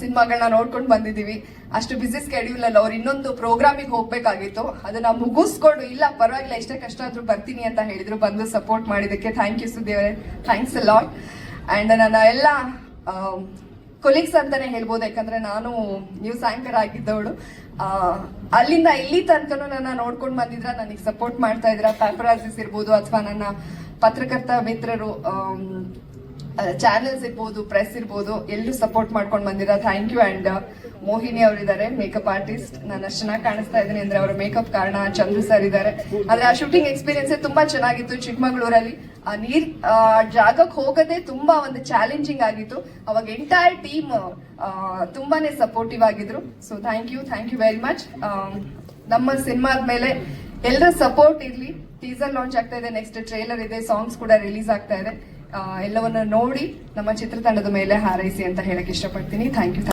ಸಿನಿಮಾಗಳನ್ನ ನೋಡ್ಕೊಂಡು ಬಂದಿದೀವಿ. ಅಷ್ಟು ಬಿಸಿ ಸ್ಕೆಡ್ಯೂಲ್ ಅಲ್ಲಿ ಅವ್ರು ಇನ್ನೊಂದು ಪ್ರೋಗ್ರಾಮಿಗೆ ಹೋಗ್ಬೇಕಾಗಿತ್ತು. ಅದನ್ನ ಮುಗಿಸ್ಕೊಂಡು, ಇಲ್ಲ ಪರವಾಗಿಲ್ಲ ಎಷ್ಟೇ ಕಷ್ಟ ಆದ್ರೂ ಬರ್ತೀನಿ ಅಂತ ಹೇಳಿದ್ರು. ಬಂದು ಸಪೋರ್ಟ್ ಮಾಡಿದಕ್ಕೆ ಥ್ಯಾಂಕ್ ಯು ಸುದಿ ಅವರೇ, ಥ್ಯಾಂಕ್ಸ್ ಅ ಲಾಟ್. ಅಂಡ್ ನನ್ನ ಎಲ್ಲ ಕೊಲೀಗ್ಸ್ ಅಂತಾನೆ ಹೇಳ್ಬೋದು. ಯಾಕಂದ್ರೆ ನಾನು ನ್ಯೂಸ್ ಆಂಕರ್ ಆಗಿದ್ದವಳು. ಅಲ್ಲಿಂದ ಇಲ್ಲಿ ತನಕನೂ ನನ್ನ ನೋಡ್ಕೊಂಡು ಬಂದಿದ್ರ, ನನಗೆ ಸಪೋರ್ಟ್ ಮಾಡ್ತಾ ಇದ್ರ. ಪ್ಯಾಪರಾಸಿಸ್ ಇರ್ಬೋದು ಅಥವಾ ನನ್ನ ಪತ್ರಕರ್ತ ಮಿತ್ರರು, ಚಾನೆಲ್ಸ್ ಇರ್ಬೋದು, ಪ್ರೆಸ್ ಇರ್ಬೋದು, ಎಲ್ಲರೂ ಸಪೋರ್ಟ್ ಮಾಡ್ಕೊಂಡು ಬಂದಿರ. Thank you. ಅಂಡ್ ಮೋಹಿನಿ ಅವರಿದ್ದಾರೆ, ಮೇಕಪ್ ಆರ್ಟಿಸ್ಟ್. ನಾನು ಅಷ್ಟು ಚೆನ್ನಾಗಿ ಕಾಣಿಸ್ತಾ ಇದ್ದೀನಿ ಅಂದ್ರೆ ಅವರ ಮೇಕಪ್ ಕಾರಣ. ಚಂದ್ರು ಸರ್ ಇದ್ದಾರೆ. ಆದ್ರೆ ಆ ಶೂಟಿಂಗ್ ಎಕ್ಸ್ಪೀರಿಯನ್ಸ್ ತುಂಬಾ ಚೆನ್ನಾಗಿತ್ತು ಚಿಕ್ಕಮಗಳೂರಲ್ಲಿ. ಆ ಜಾಗಕ್ಕೆ ಹೋಗೋದೇ ತುಂಬಾ ಒಂದು ಚಾಲೆಂಜಿಂಗ್ ಆಗಿತ್ತು. ಅವಾಗ ಎಂಟೈರ್ ಟೀಮ್ ತುಂಬಾನೇ ಸಪೋರ್ಟಿವ್ ಆಗಿದ್ರು. So thank you very much. ನಮ್ಮ ಸಿನಿಮಾದ ಮೇಲೆ ಎಲ್ಲರ ಸಪೋರ್ಟ್ ಇರ್ಲಿ. ಟೀಸರ್ ಲಾಂಚ್ ಆಗ್ತಾ ಇದೆ, ನೆಕ್ಸ್ಟ್ ಟ್ರೇಲರ್ ಇದೆ, ಸಾಂಗ್ಸ್ ಕೂಡ ರಿಲೀಸ್ ಆಗ್ತಾ ಇದೆ. ಎಲ್ಲವನ್ನ ನೋಡಿ ನಮ್ಮ ಚಿತ್ರತಂಡದ ಮೇಲೆ ಹಾರೈಸಿ ಅಂತ ಹೇಳಕ್ ಇಷ್ಟಪಡ್ತೀನಿ. Thank you.